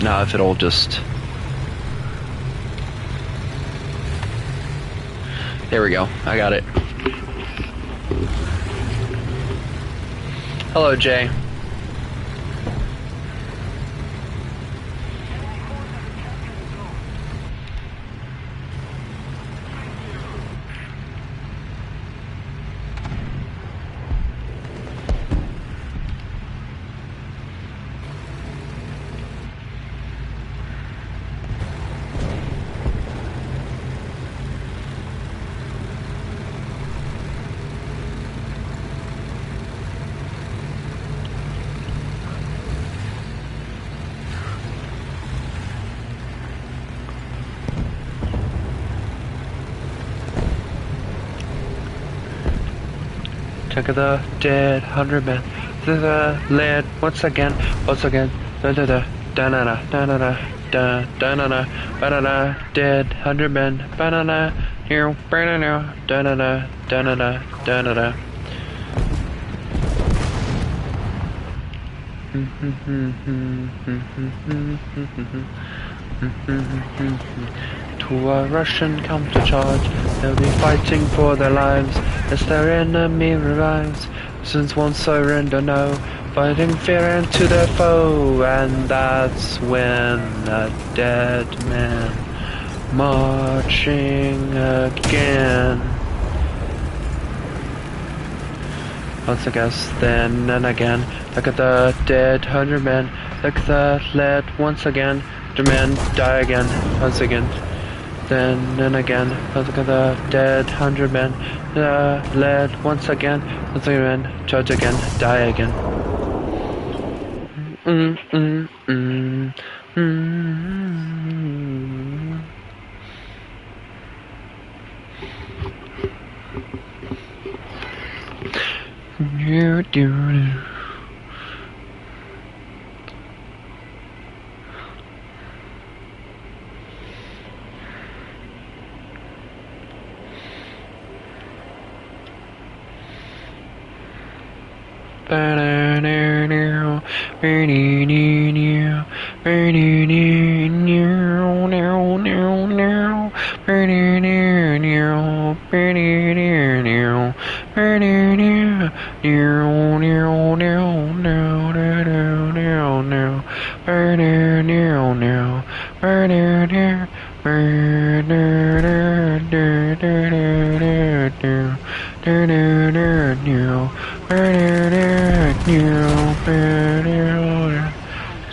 Now if it'll just... There we go. I got it. Hello, Jay. Check the dead 100 men. The lead once again. Da da da da da da da da da da da da. Dead 100 men. Banana. Here. Banana. Da da da da da da da da. To a Russian countercharge, they'll be fighting for their lives as their enemy revives. Since won't surrender, no, fighting fear into their foe, and that's when a dead man marching again. Once again, then and again, look at the dead 100 men, look at the lead once again. The men die again, once again. then and again. Look at the dead 100 men. Led once again. 100 men. Judge again. Die again.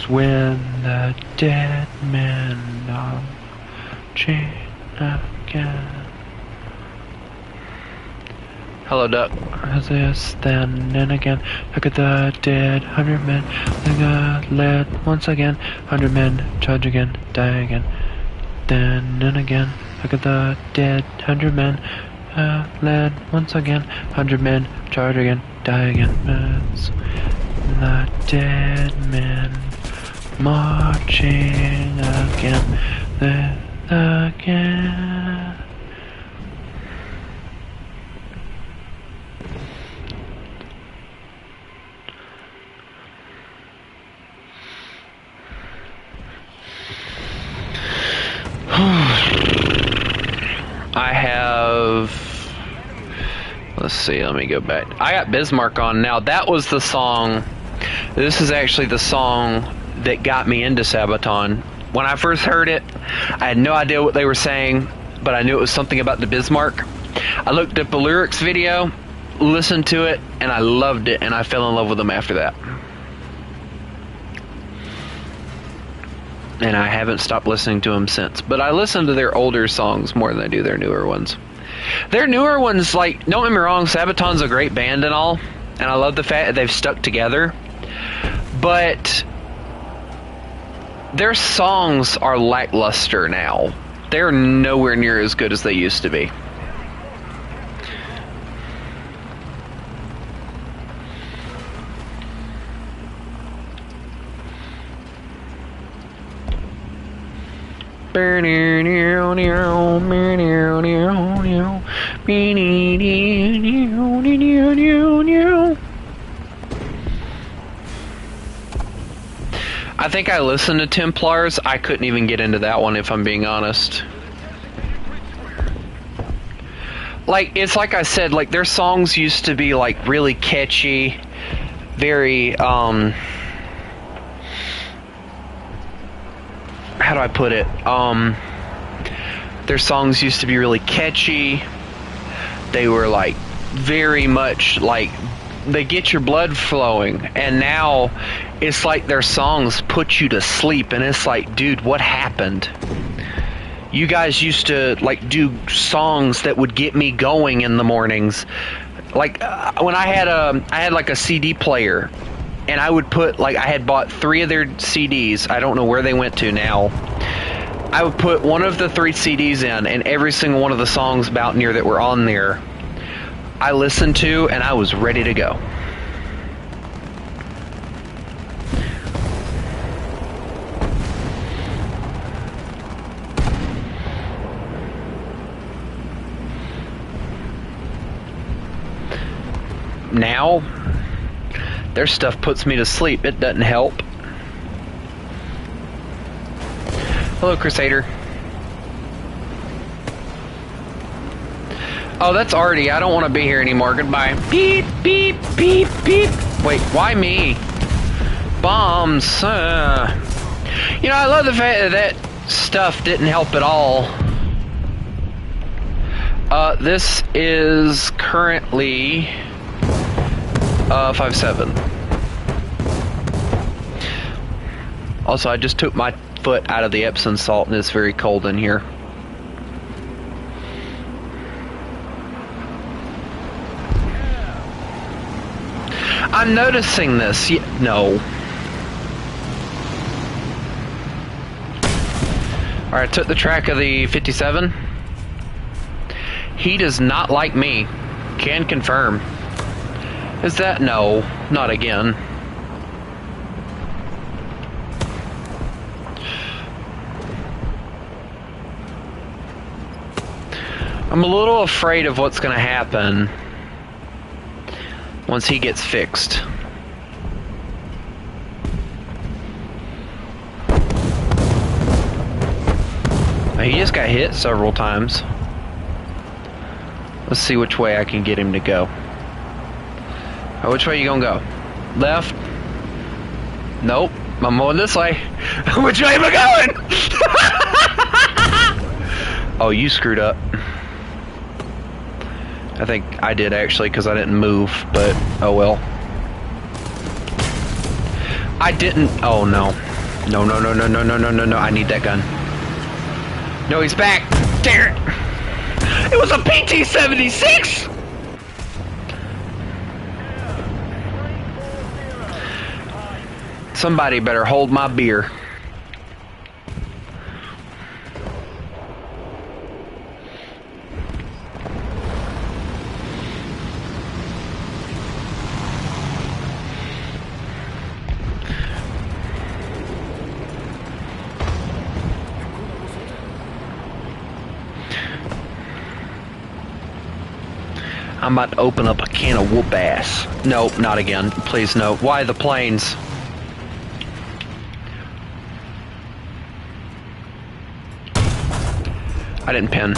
When the dead men marching again. Hello, Duck. This, then, and again. Look at the dead 100 men. Led once again. 100 men. Charge again. Die again. Then and again. Look at the dead 100 men. Led once again. 100 men. Charge again. Die again. The dead men marching again. Then again. I have, let's see, let me go back. I got Bismarck on now. That was the song, this is actually the song that got me into Sabaton. When I first heard it, I had no idea what they were saying, but I knew it was something about the Bismarck. I looked up a lyrics video, listened to it, and I loved it, and I fell in love with them after that. And I haven't stopped listening to them since. But I listen to their older songs more than I do their newer ones. Their newer ones, like, don't get me wrong, Sabaton's a great band and all, and I love the fact that they've stuck together. But their songs are lackluster now. They're nowhere near as good as they used to be. I think I listened to Templars. I couldn't even get into that one, if I'm being honest. Like, it's like I said, like, their songs used to be, like, really catchy, very, how do I put it? Their songs used to be really catchy. They were, like, very much, like, they get your blood flowing. And now, it's like their songs put you to sleep. And it's like, dude, what happened? You guys used to, like, do songs that would get me going in the mornings. Like, when I had like a CD player, and I would put, like, I had bought 3 of their CDs. I don't know where they went to now. I would put one of the 3 CDs in, and every single one of the songs about near that were on there, I listened to, and I was ready to go. Now, their stuff puts me to sleep. It doesn't help. Hello, Crusader. Oh, that's Artie. I don't want to be here anymore. Goodbye. Beep, beep, beep, beep. Wait, why me? Bombs. You know, I love the fact that that stuff didn't help at all. This is currently 5-7. Also, I just took my foot out of the Epsom salt and it's very cold in here. I'm noticing this. No. Alright, I took the track of the 57. He does not like me. Can confirm. Is that? No, not again. I'm a little afraid of what's going to happen once he gets fixed. He just got hit several times. Let's see which way I can get him to go. Which way you gonna go? Left? Nope. I'm going this way. Which way am I going? Oh, you screwed up. I think I did actually because I didn't move, but oh well. I didn't. Oh no. No, no, no, no, no, no, no, no, no. I need that gun. No, he's back. Damn it. It was a PT-76! Somebody better hold my beer. I'm about to open up a can of whoop ass. Nope, not again. Please no. Why the planes? I didn't pin.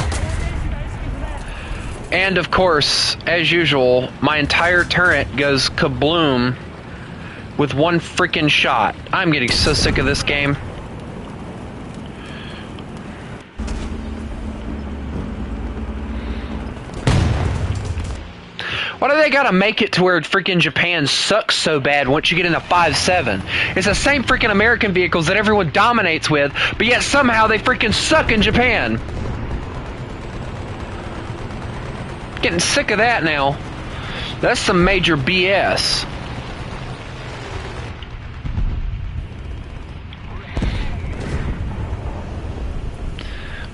And of course, as usual, my entire turret goes kabloom with one freaking shot. I'm getting so sick of this game. Why do they gotta make it to where freaking Japan sucks so bad once you get into 5.7? It's the same freaking American vehicles that everyone dominates with, but yet somehow they freaking suck in Japan. Getting sick of that now. That's some major BS.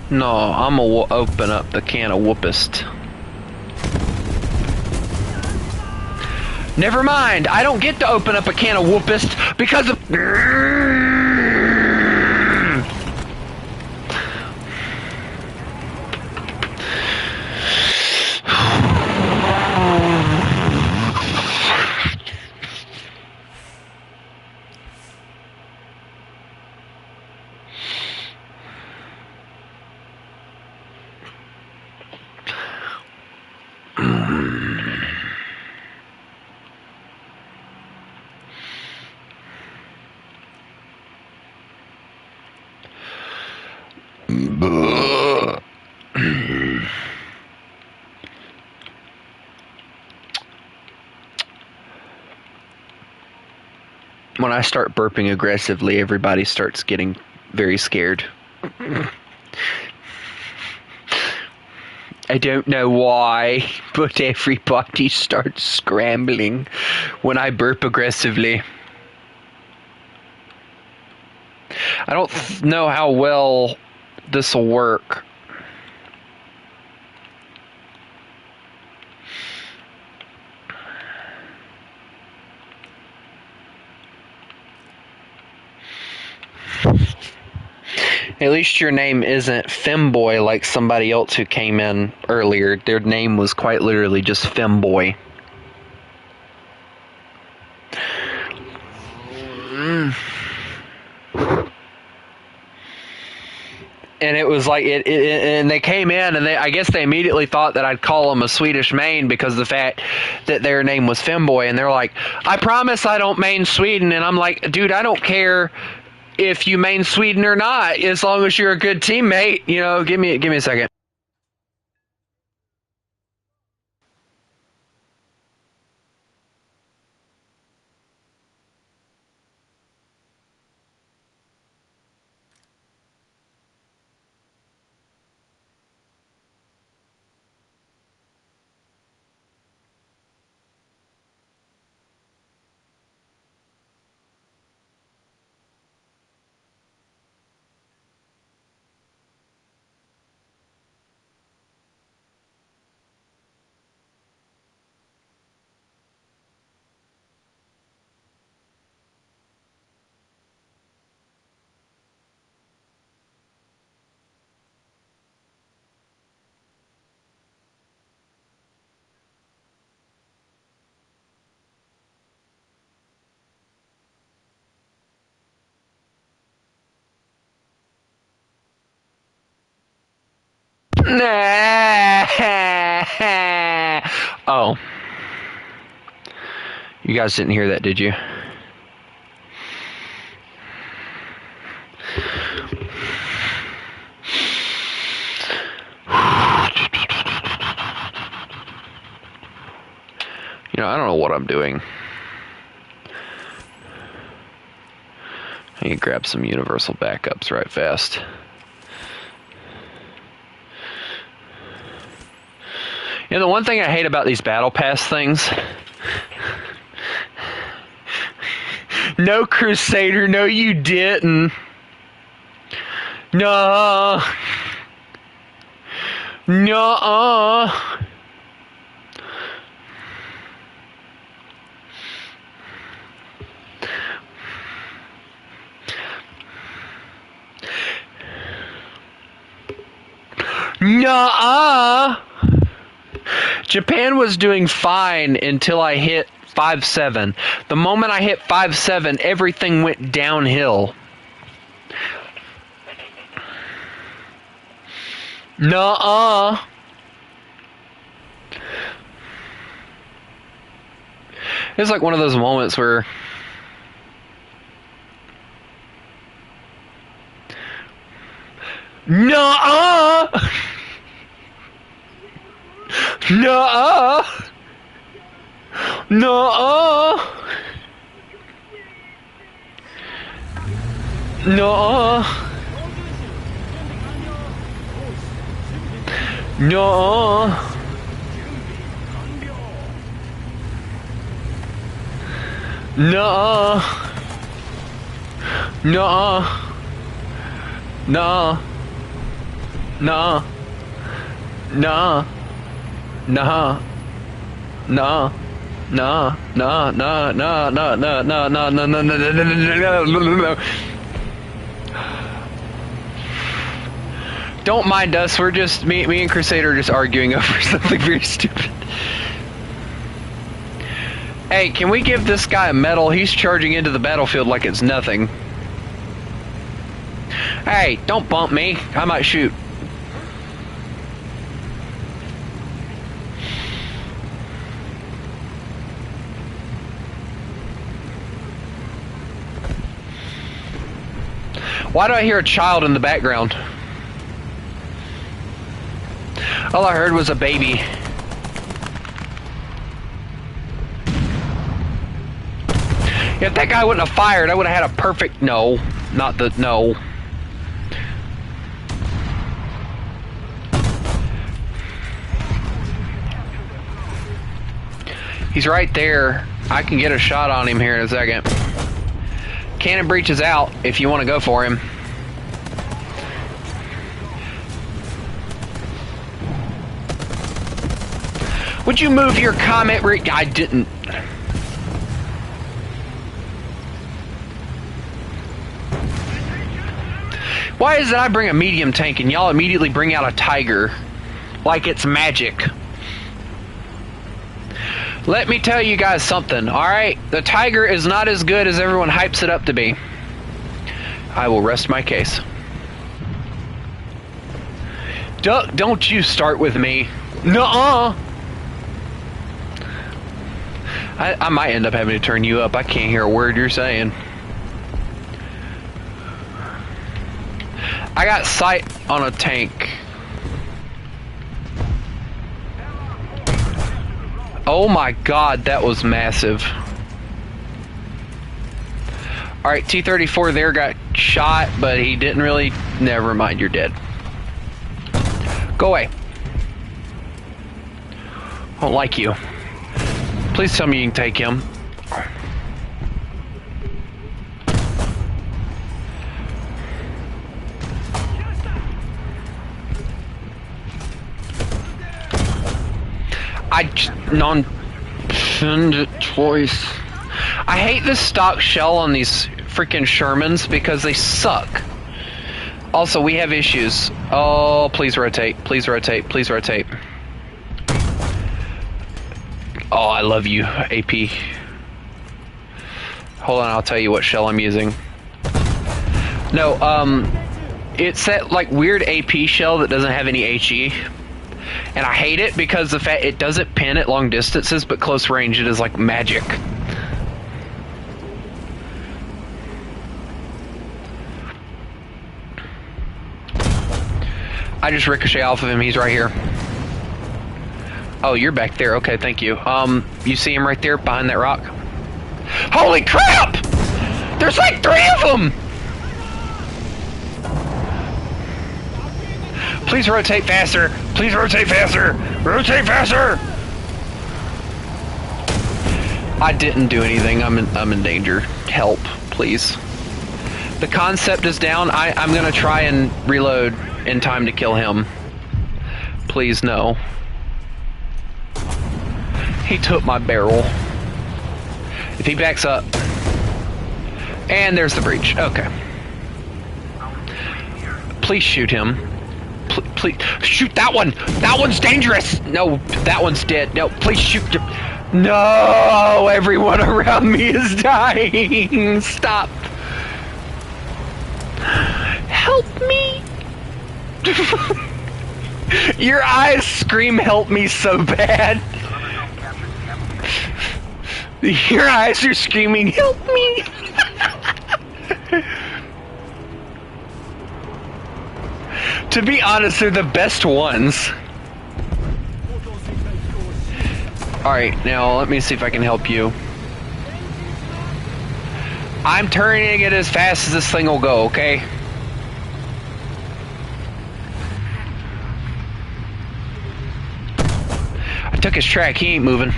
No, I'm gonna open up the can of whoopist. Never mind, I don't get to open up a can of whoopist because of... When I start burping aggressively, everybody starts getting very scared. I don't know why, but everybody starts scrambling when I burp aggressively. I don't know how well this will work. At least your name isn't Femboy like somebody else who came in earlier. Their name was quite literally just Femboy. And it was like and they came in and I guess they immediately thought that I'd call them a Swedish main because of the fact that their name was Femboy, and they're like, I promise I don't main Sweden. And I'm like, dude, I don't care if you main Sweden or not, as long as you're a good teammate. You know, give me a second. Oh. You guys didn't hear that, did you? You know, I don't know what I'm doing. I need to grab some universal backups right fast. You know, the one thing I hate about these battle pass things... No, Crusader, no you didn't. No. No. No. Japan was doing fine until I hit 5-7. The moment I hit 5-7, everything went downhill. Nuh-uh. It's like one of those moments where nuh-uh. Nuh-uh. Nuh-uh. Nuh-uh. Nuh-uh. Nuh-uh. Nuh-uh. Nuh-uh. Nuh-uh. Nuh-uh. Nuh-uh. Nuh-uh. No, no, no, no, no, no, no, no, no, no, no, no. Don't mind us. We're just me and Crusader are just arguing over something very stupid. Hey, can we give this guy a medal? He's charging into the battlefield like it's nothing. Hey, don't bump me. I might shoot. Why do I hear a child in the background? All I heard was a baby. If that guy wouldn't have fired, I would have had a perfect... No. Not the... No. He's right there. I can get a shot on him here in a second. Cannon breach is out if you want to go for him. Would you move your comment? I didn't. Why is it I bring a medium tank and y'all immediately bring out a tiger? Like it's magic. Let me tell you guys something, alright? The tiger is not as good as everyone hypes it up to be. I will rest my case. Duck, don't you start with me. Nuh-uh. I might end up having to turn you up. I can't hear a word you're saying. I got sight on a tank. Oh my god, that was massive. Alright, T-34 there got shot, but he didn't really... Never mind, you're dead. Go away. I don't like you. Please tell me you can take him. I non-pinned it twice. I hate this stock shell on these freaking Shermans because they suck. Also, we have issues. Oh, please rotate. Please rotate. Please rotate. Oh, I love you, AP. Hold on, I'll tell you what shell I'm using. No, It's that like weird AP shell that doesn't have any HE. And I hate it because the fact it doesn't pin at long distances, but close range it is like magic. I just ricochet off of him, he's right here. Oh, you're back there. Okay, thank you. You see him right there behind that rock? Holy crap! There's like 3 of them! Please rotate faster! Please rotate faster! Rotate faster! I didn't do anything. I'm in danger. Help, please. The concept is down. I'm gonna try and reload in time to kill him. Please, no. He took my barrel. If he backs up. And there's the breach. Okay. Please shoot him. Please shoot that one. That one's dangerous. No, that one's dead. No, please shoot. No, everyone around me is dying. Stop. Help me. Your eyes scream help me so bad. Your eyes are screaming help me. To be honest, they're the best ones. Alright, now let me see if I can help you. I'm turning it as fast as this thing will go, okay? I took his track, he ain't moving.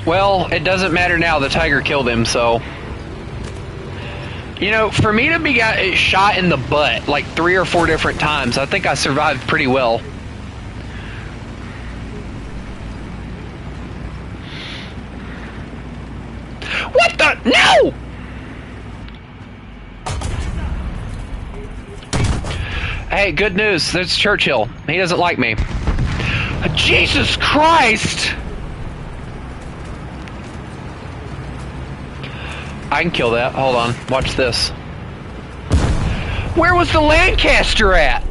Well, it doesn't matter now, the tiger killed him, so... You know, for me to be shot in the butt like 3 or 4 different times, I think I survived pretty well. What the? No! Hey, good news. There's Churchill. He doesn't like me. Jesus Christ! I can kill that. Hold on. Watch this. Where was the Lancaster at?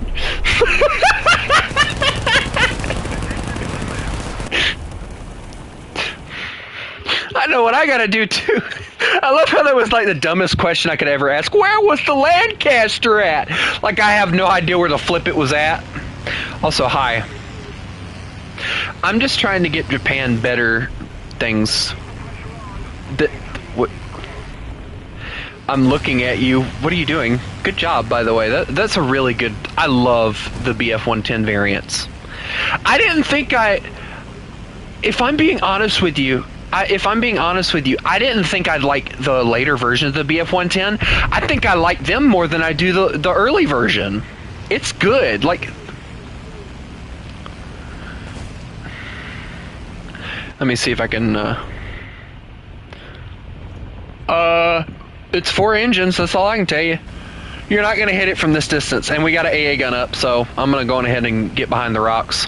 I know what I gotta do too. I love how that was like the dumbest question I could ever ask. Where was the Lancaster at? Like I have no idea where the flip it was at. Also, hi. I'm just trying to get Japan better things. I'm looking at you. What are you doing? Good job, by the way. That's a really good... I love the BF-110 variants. I didn't think if I'm being honest with you, I didn't think I'd like the later version of the BF-110. I think I like them more than I do the early version. It's good. Like... Let me see if I can... It's 4 engines, that's all I can tell you. You're not going to hit it from this distance, and we got an AA gun up, so I'm going to go on ahead and get behind the rocks.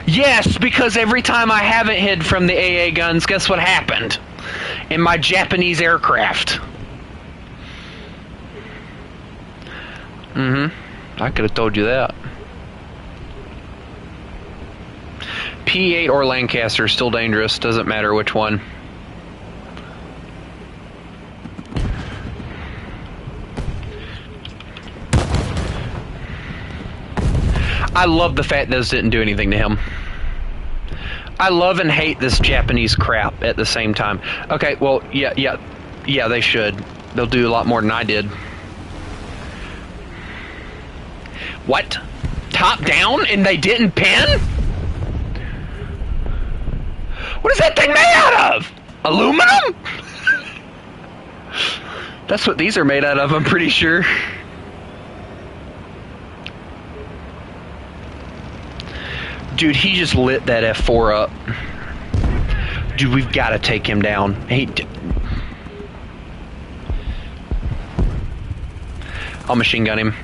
Yes, because every time I haven't hid from the AA guns, guess what happened? In my Japanese aircraft. I could have told you that. P8 or Lancaster, still dangerous, doesn't matter which one. I love the fact those didn't do anything to him. I love and hate this Japanese crap at the same time. Okay, well, yeah, they should. They'll do a lot more than I did. What? Top down and they didn't pin? What is that thing made out of? Aluminum? That's what these are made out of, I'm pretty sure. Dude, he just lit that F4 up. Dude, we've got to take him down. I'll machine gun him.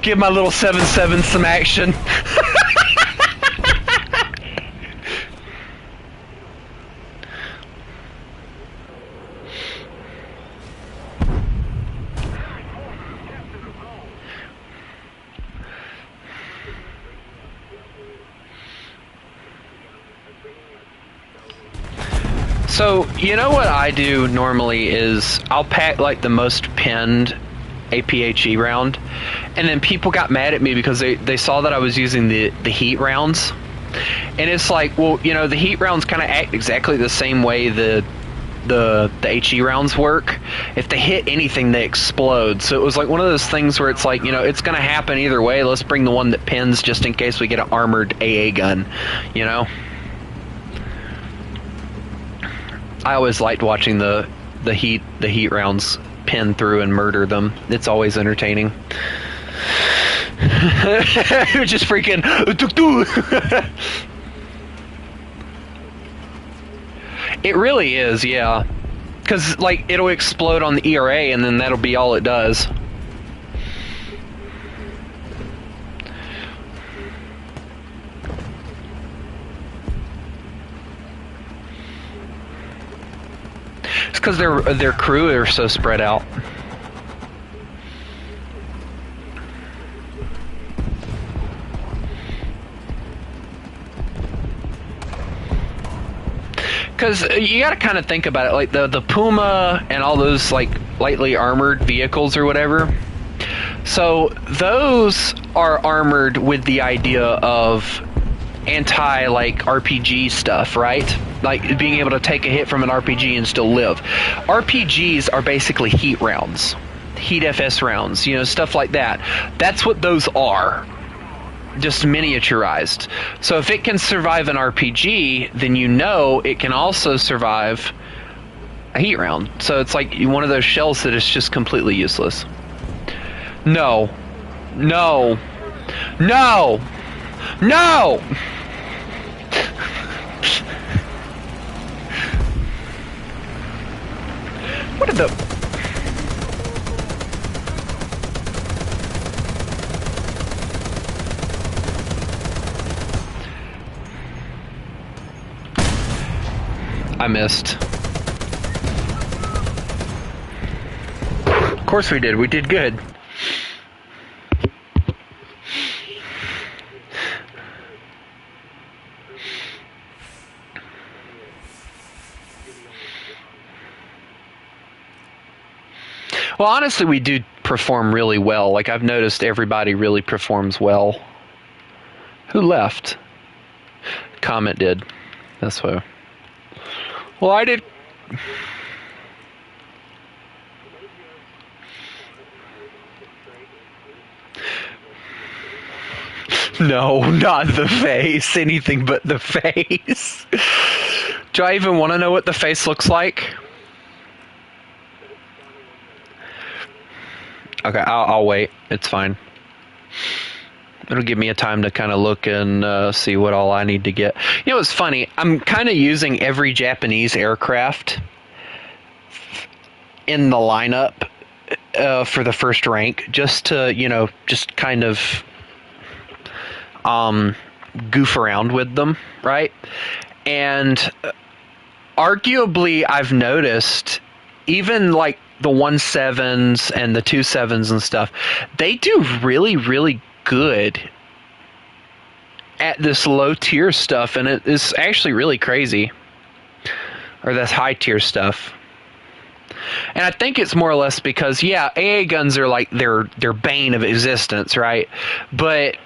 Give my little 7.7 some action. So, you know what I do normally is I'll pack like the most pinned APHE round, and then people got mad at me because they saw that I was using the heat rounds. And it's like, well, you know, the heat rounds kind of act exactly the same way the HE rounds work. If they hit anything, they explode. So it was like one of those things where it's like, you know, it's going to happen either way. Let's bring the one that pins just in case we get an armored AA gun, you know? I always liked watching the heat rounds pin through and murder them. It's always entertaining. Just freaking. It really is, yeah. Because like it'll explode on the ERA, and then that'll be all it does. It's because their crew are so spread out. Because you got to kind of think about it, like the Puma and all those like lightly armored vehicles or whatever. So those are armored with the idea of anti like RPG stuff, right? Like being able to take a hit from an RPG and still live. RPGs are basically heat rounds, heat FS rounds, you know, stuff like that. That's what those are. Just miniaturized. So if it can survive an RPG, then you know it can also survive a heat round. So it's like one of those shells that is just completely useless. No. No. No. No! What did the... I missed. Of course we did. We did good. Well, honestly, we do perform really well. Like, I've noticed everybody really performs well. Who left? Comet did. That's why. Well, I did. No, not the face. Anything but the face. Do I even want to know what the face looks like? Okay, I'll wait. It's fine. It'll give me a time to kind of look and see what all I need to get. You know, it's funny. I'm kind of using every Japanese aircraft in the lineup for the first rank, just to, you know, just kind of goof around with them, right? And arguably, I've noticed even like the 1.7s and the 2.7s and stuff, they do really, really good at this low tier stuff, and it is actually really crazy. Or this high tier stuff. And I think it's more or less because, yeah, AA guns are like their bane of existence, right? But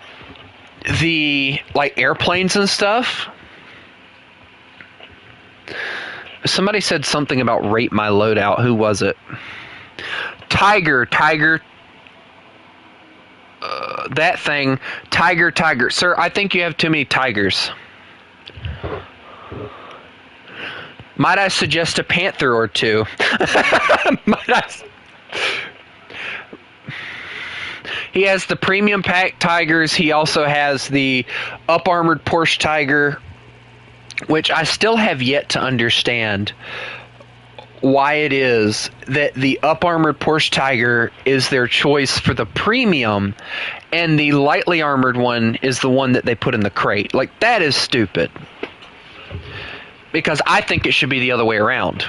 the like airplanes and stuff. Somebody said something about rate my loadout. Who was it? Tiger. That thing. Tiger. Sir, I think you have too many tigers. Might I suggest a panther or two? He has the premium pack tigers. He also has the up armored Porsche Tiger, which I still have yet to understand why it is that the up-armored Porsche Tiger is their choice for the premium, and the lightly armored one is the one that they put in the crate. Like, that is stupid. Because I think it should be the other way around.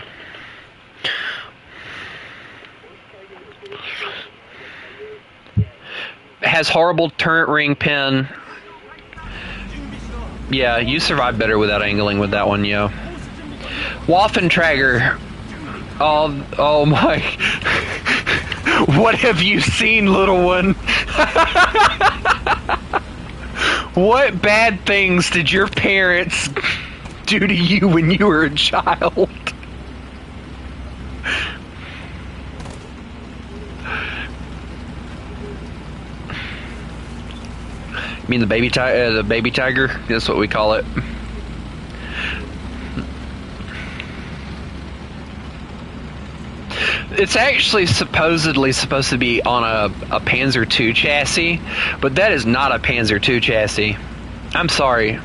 It has horrible turret ring pin. Yeah, you survived better without angling with that one, yo. Waffentrager. Oh my. What have you seen, little one? What bad things did your parents do to you when you were a child? You mean the baby tiger? That's what we call it. It's actually supposedly supposed to be on a Panzer II chassis, but that is not a Panzer II chassis. I'm sorry.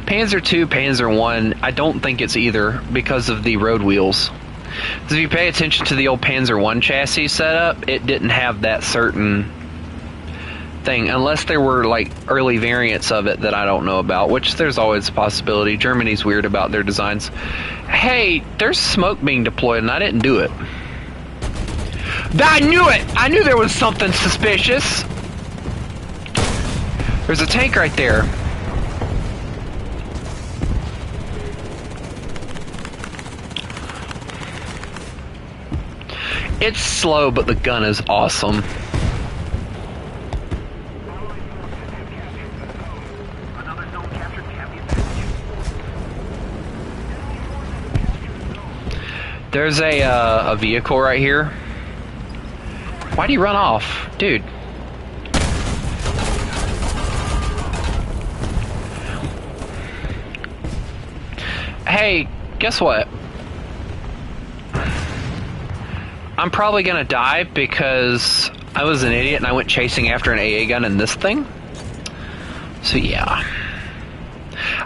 Panzer II, Panzer I, I don't think it's either because of the road wheels. Because if you pay attention to the old Panzer I chassis setup, it didn't have that certain thing, unless there were like early variants of it that I don't know about, which there's always a possibility. Germany's weird about their designs. Hey, there's smoke being deployed and I didn't do it. I knew it! I knew there was something suspicious. There's a tank right there. It's slow, but the gun is awesome. There's a vehicle right here. Why'd he run off? Dude. Hey, guess what? I'm probably gonna die because I was an idiot and I went chasing after an AA gun in this thing. So yeah.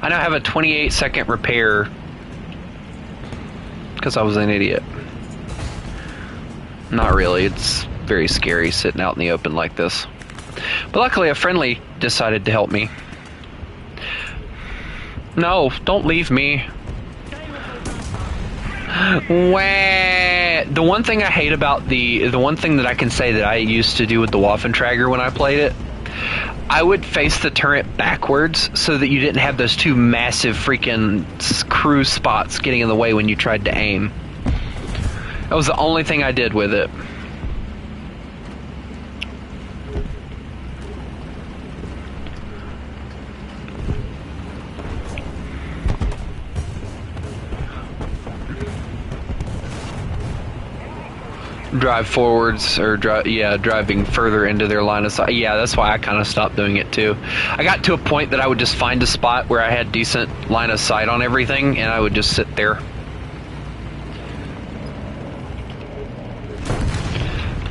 I now have a 28-second repair because I was an idiot. Not really, it's very scary sitting out in the open like this. But luckily a friendly decided to help me. No, don't leave me. Wah. The one thing I hate about the one thing that I can say that I used to do with the Waffentrager when I played it, I would face the turret backwards so that you didn't have those two massive freaking crew spots getting in the way when you tried to aim. That was the only thing I did with it. Drive forwards, or driving further into their line of sight. Yeah, that's why I kind of stopped doing it too. I got to a point that I would just find a spot where I had decent line of sight on everything, and I would just sit there.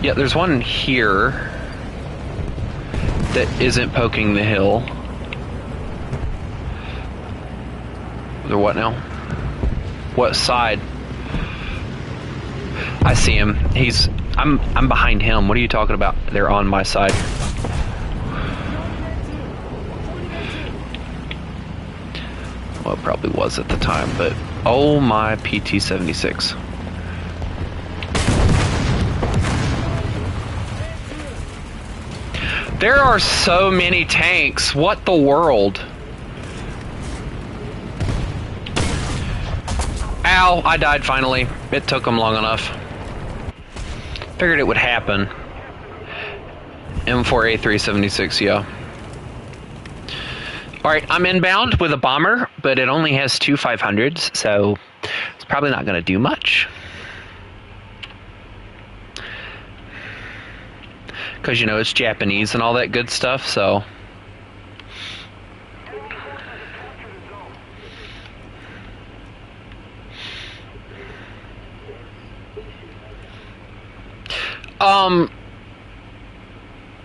Yeah, there's one here that isn't poking the hill. Or what now? What side? I see him. I'm behind him. What are you talking about? They're on my side. Well, it probably was at the time, but oh my PT-76. There are so many tanks. What the world? Ow, I died finally. It took them long enough. Figured it would happen. M4A376, yeah. Alright, I'm inbound with a bomber, but it only has two 500s, so it's probably not going to do much. Because, you know, it's Japanese and all that good stuff, so...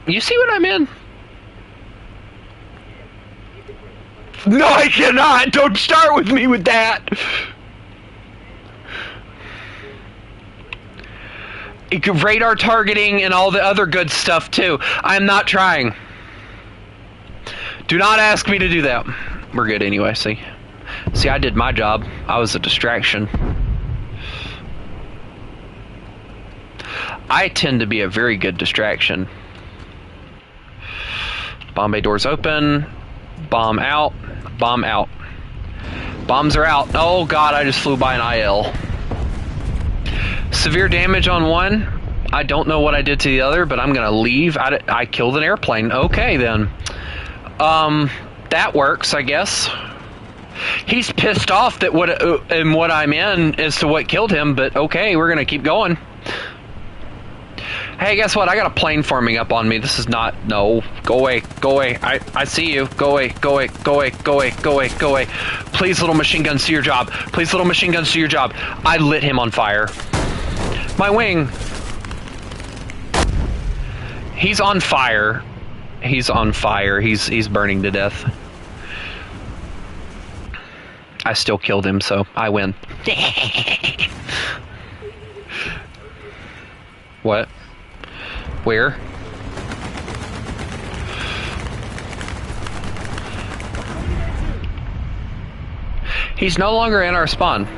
You see what I'm in? No, I cannot! Don't start with me with that! radar targeting and all the other good stuff too. I'm not trying. Do not ask me to do that. We're good anyway, see? See, I did my job. I was a distraction. I tend to be a very good distraction. Bomb bay doors open. Bomb out. Bomb out. Bombs are out. Oh god, I just flew by an IL. Severe damage on one. I don't know what I did to the other, but I'm gonna leave. I killed an airplane. Okay then. That works, I guess. He's pissed off that what I'm in is to what killed him, but okay, we're gonna keep going. Hey, guess what? I got a plane forming up on me. This is not... No. Go away. Go away. I see you. Go away. Go away. Go away. Go away. Go away. Go away. Please, little machine guns, do your job. Please, little machine guns, do your job. I lit him on fire. My wing. He's on fire. He's on fire. He's burning to death. I still killed him, so I win. What? Where? He's no longer in our spawn.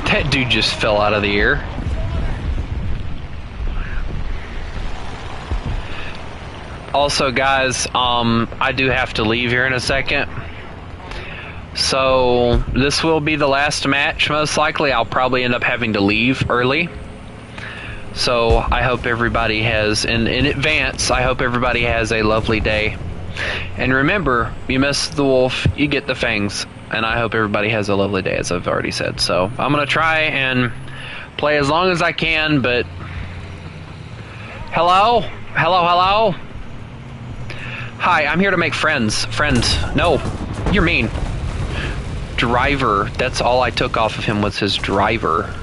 That dude just fell out of the air. Also, guys, I do have to leave here in a second. So, this will be the last match, most likely. I'll probably end up having to leave early. So, I hope everybody has, in advance, I hope everybody has a lovely day. And remember, you miss the wolf, you get the fangs. And I hope everybody has a lovely day, as I've already said. So, I'm going to try and play as long as I can, but... Hello? Hello, hello? Hi, I'm here to make friends. Friends. No, you're mean. Driver. That's all I took off of him was his driver.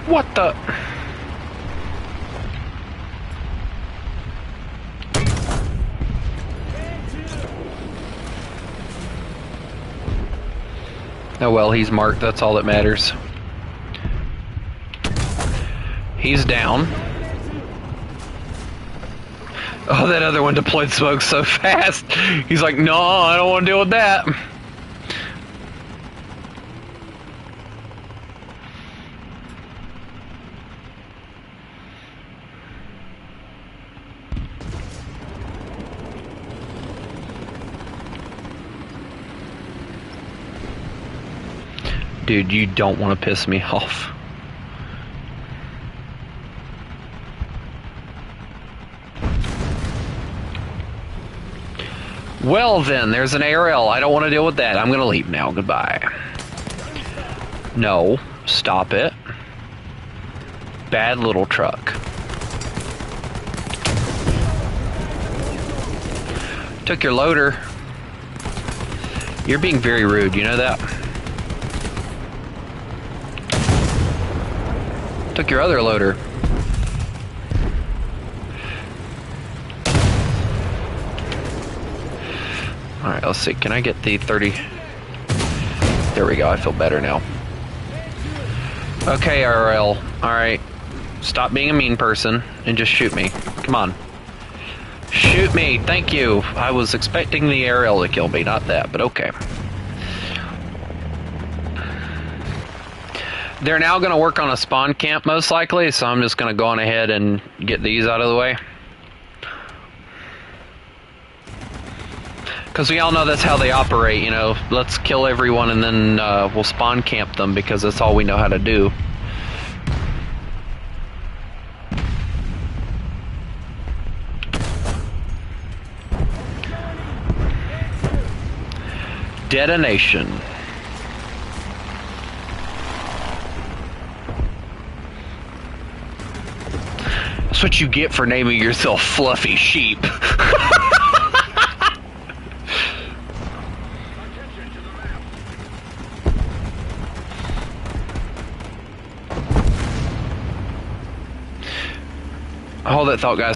What the? Oh well, he's marked, that's all that matters. He's down. Oh, that other one deployed smoke so fast. He's like, no, I don't want to deal with that. Dude, you don't want to piss me off. Well then, there's an ARL. I don't want to deal with that. I'm going to leave now. Goodbye. No. Stop it. Bad little truck. Took your loader. You're being very rude, you know that? Took your other loader. Alright, let's see. Can I get the 30? There we go. I feel better now. Okay, RL. Alright. Stop being a mean person and just shoot me. Come on. Shoot me. Thank you. I was expecting the RL to kill me, not that, but okay. They're now going to work on a spawn camp most likely, so I'm just going to go on ahead and get these out of the way. Because we all know that's how they operate, you know. Let's kill everyone and then we'll spawn camp them because that's all we know how to do. Detonation. That's what you get for naming yourself Fluffy Sheep. Hold that thought, guys.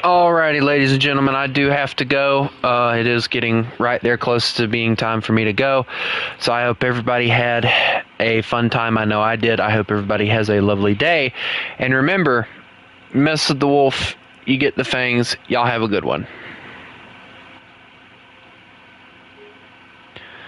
Alrighty, ladies and gentlemen, I do have to go. It is getting right there close to being time for me to go. So I hope everybody had a fun time. I know I did. I hope everybody has a lovely day. And remember, mess with the wolf, you get the fangs. Y'all have a good one.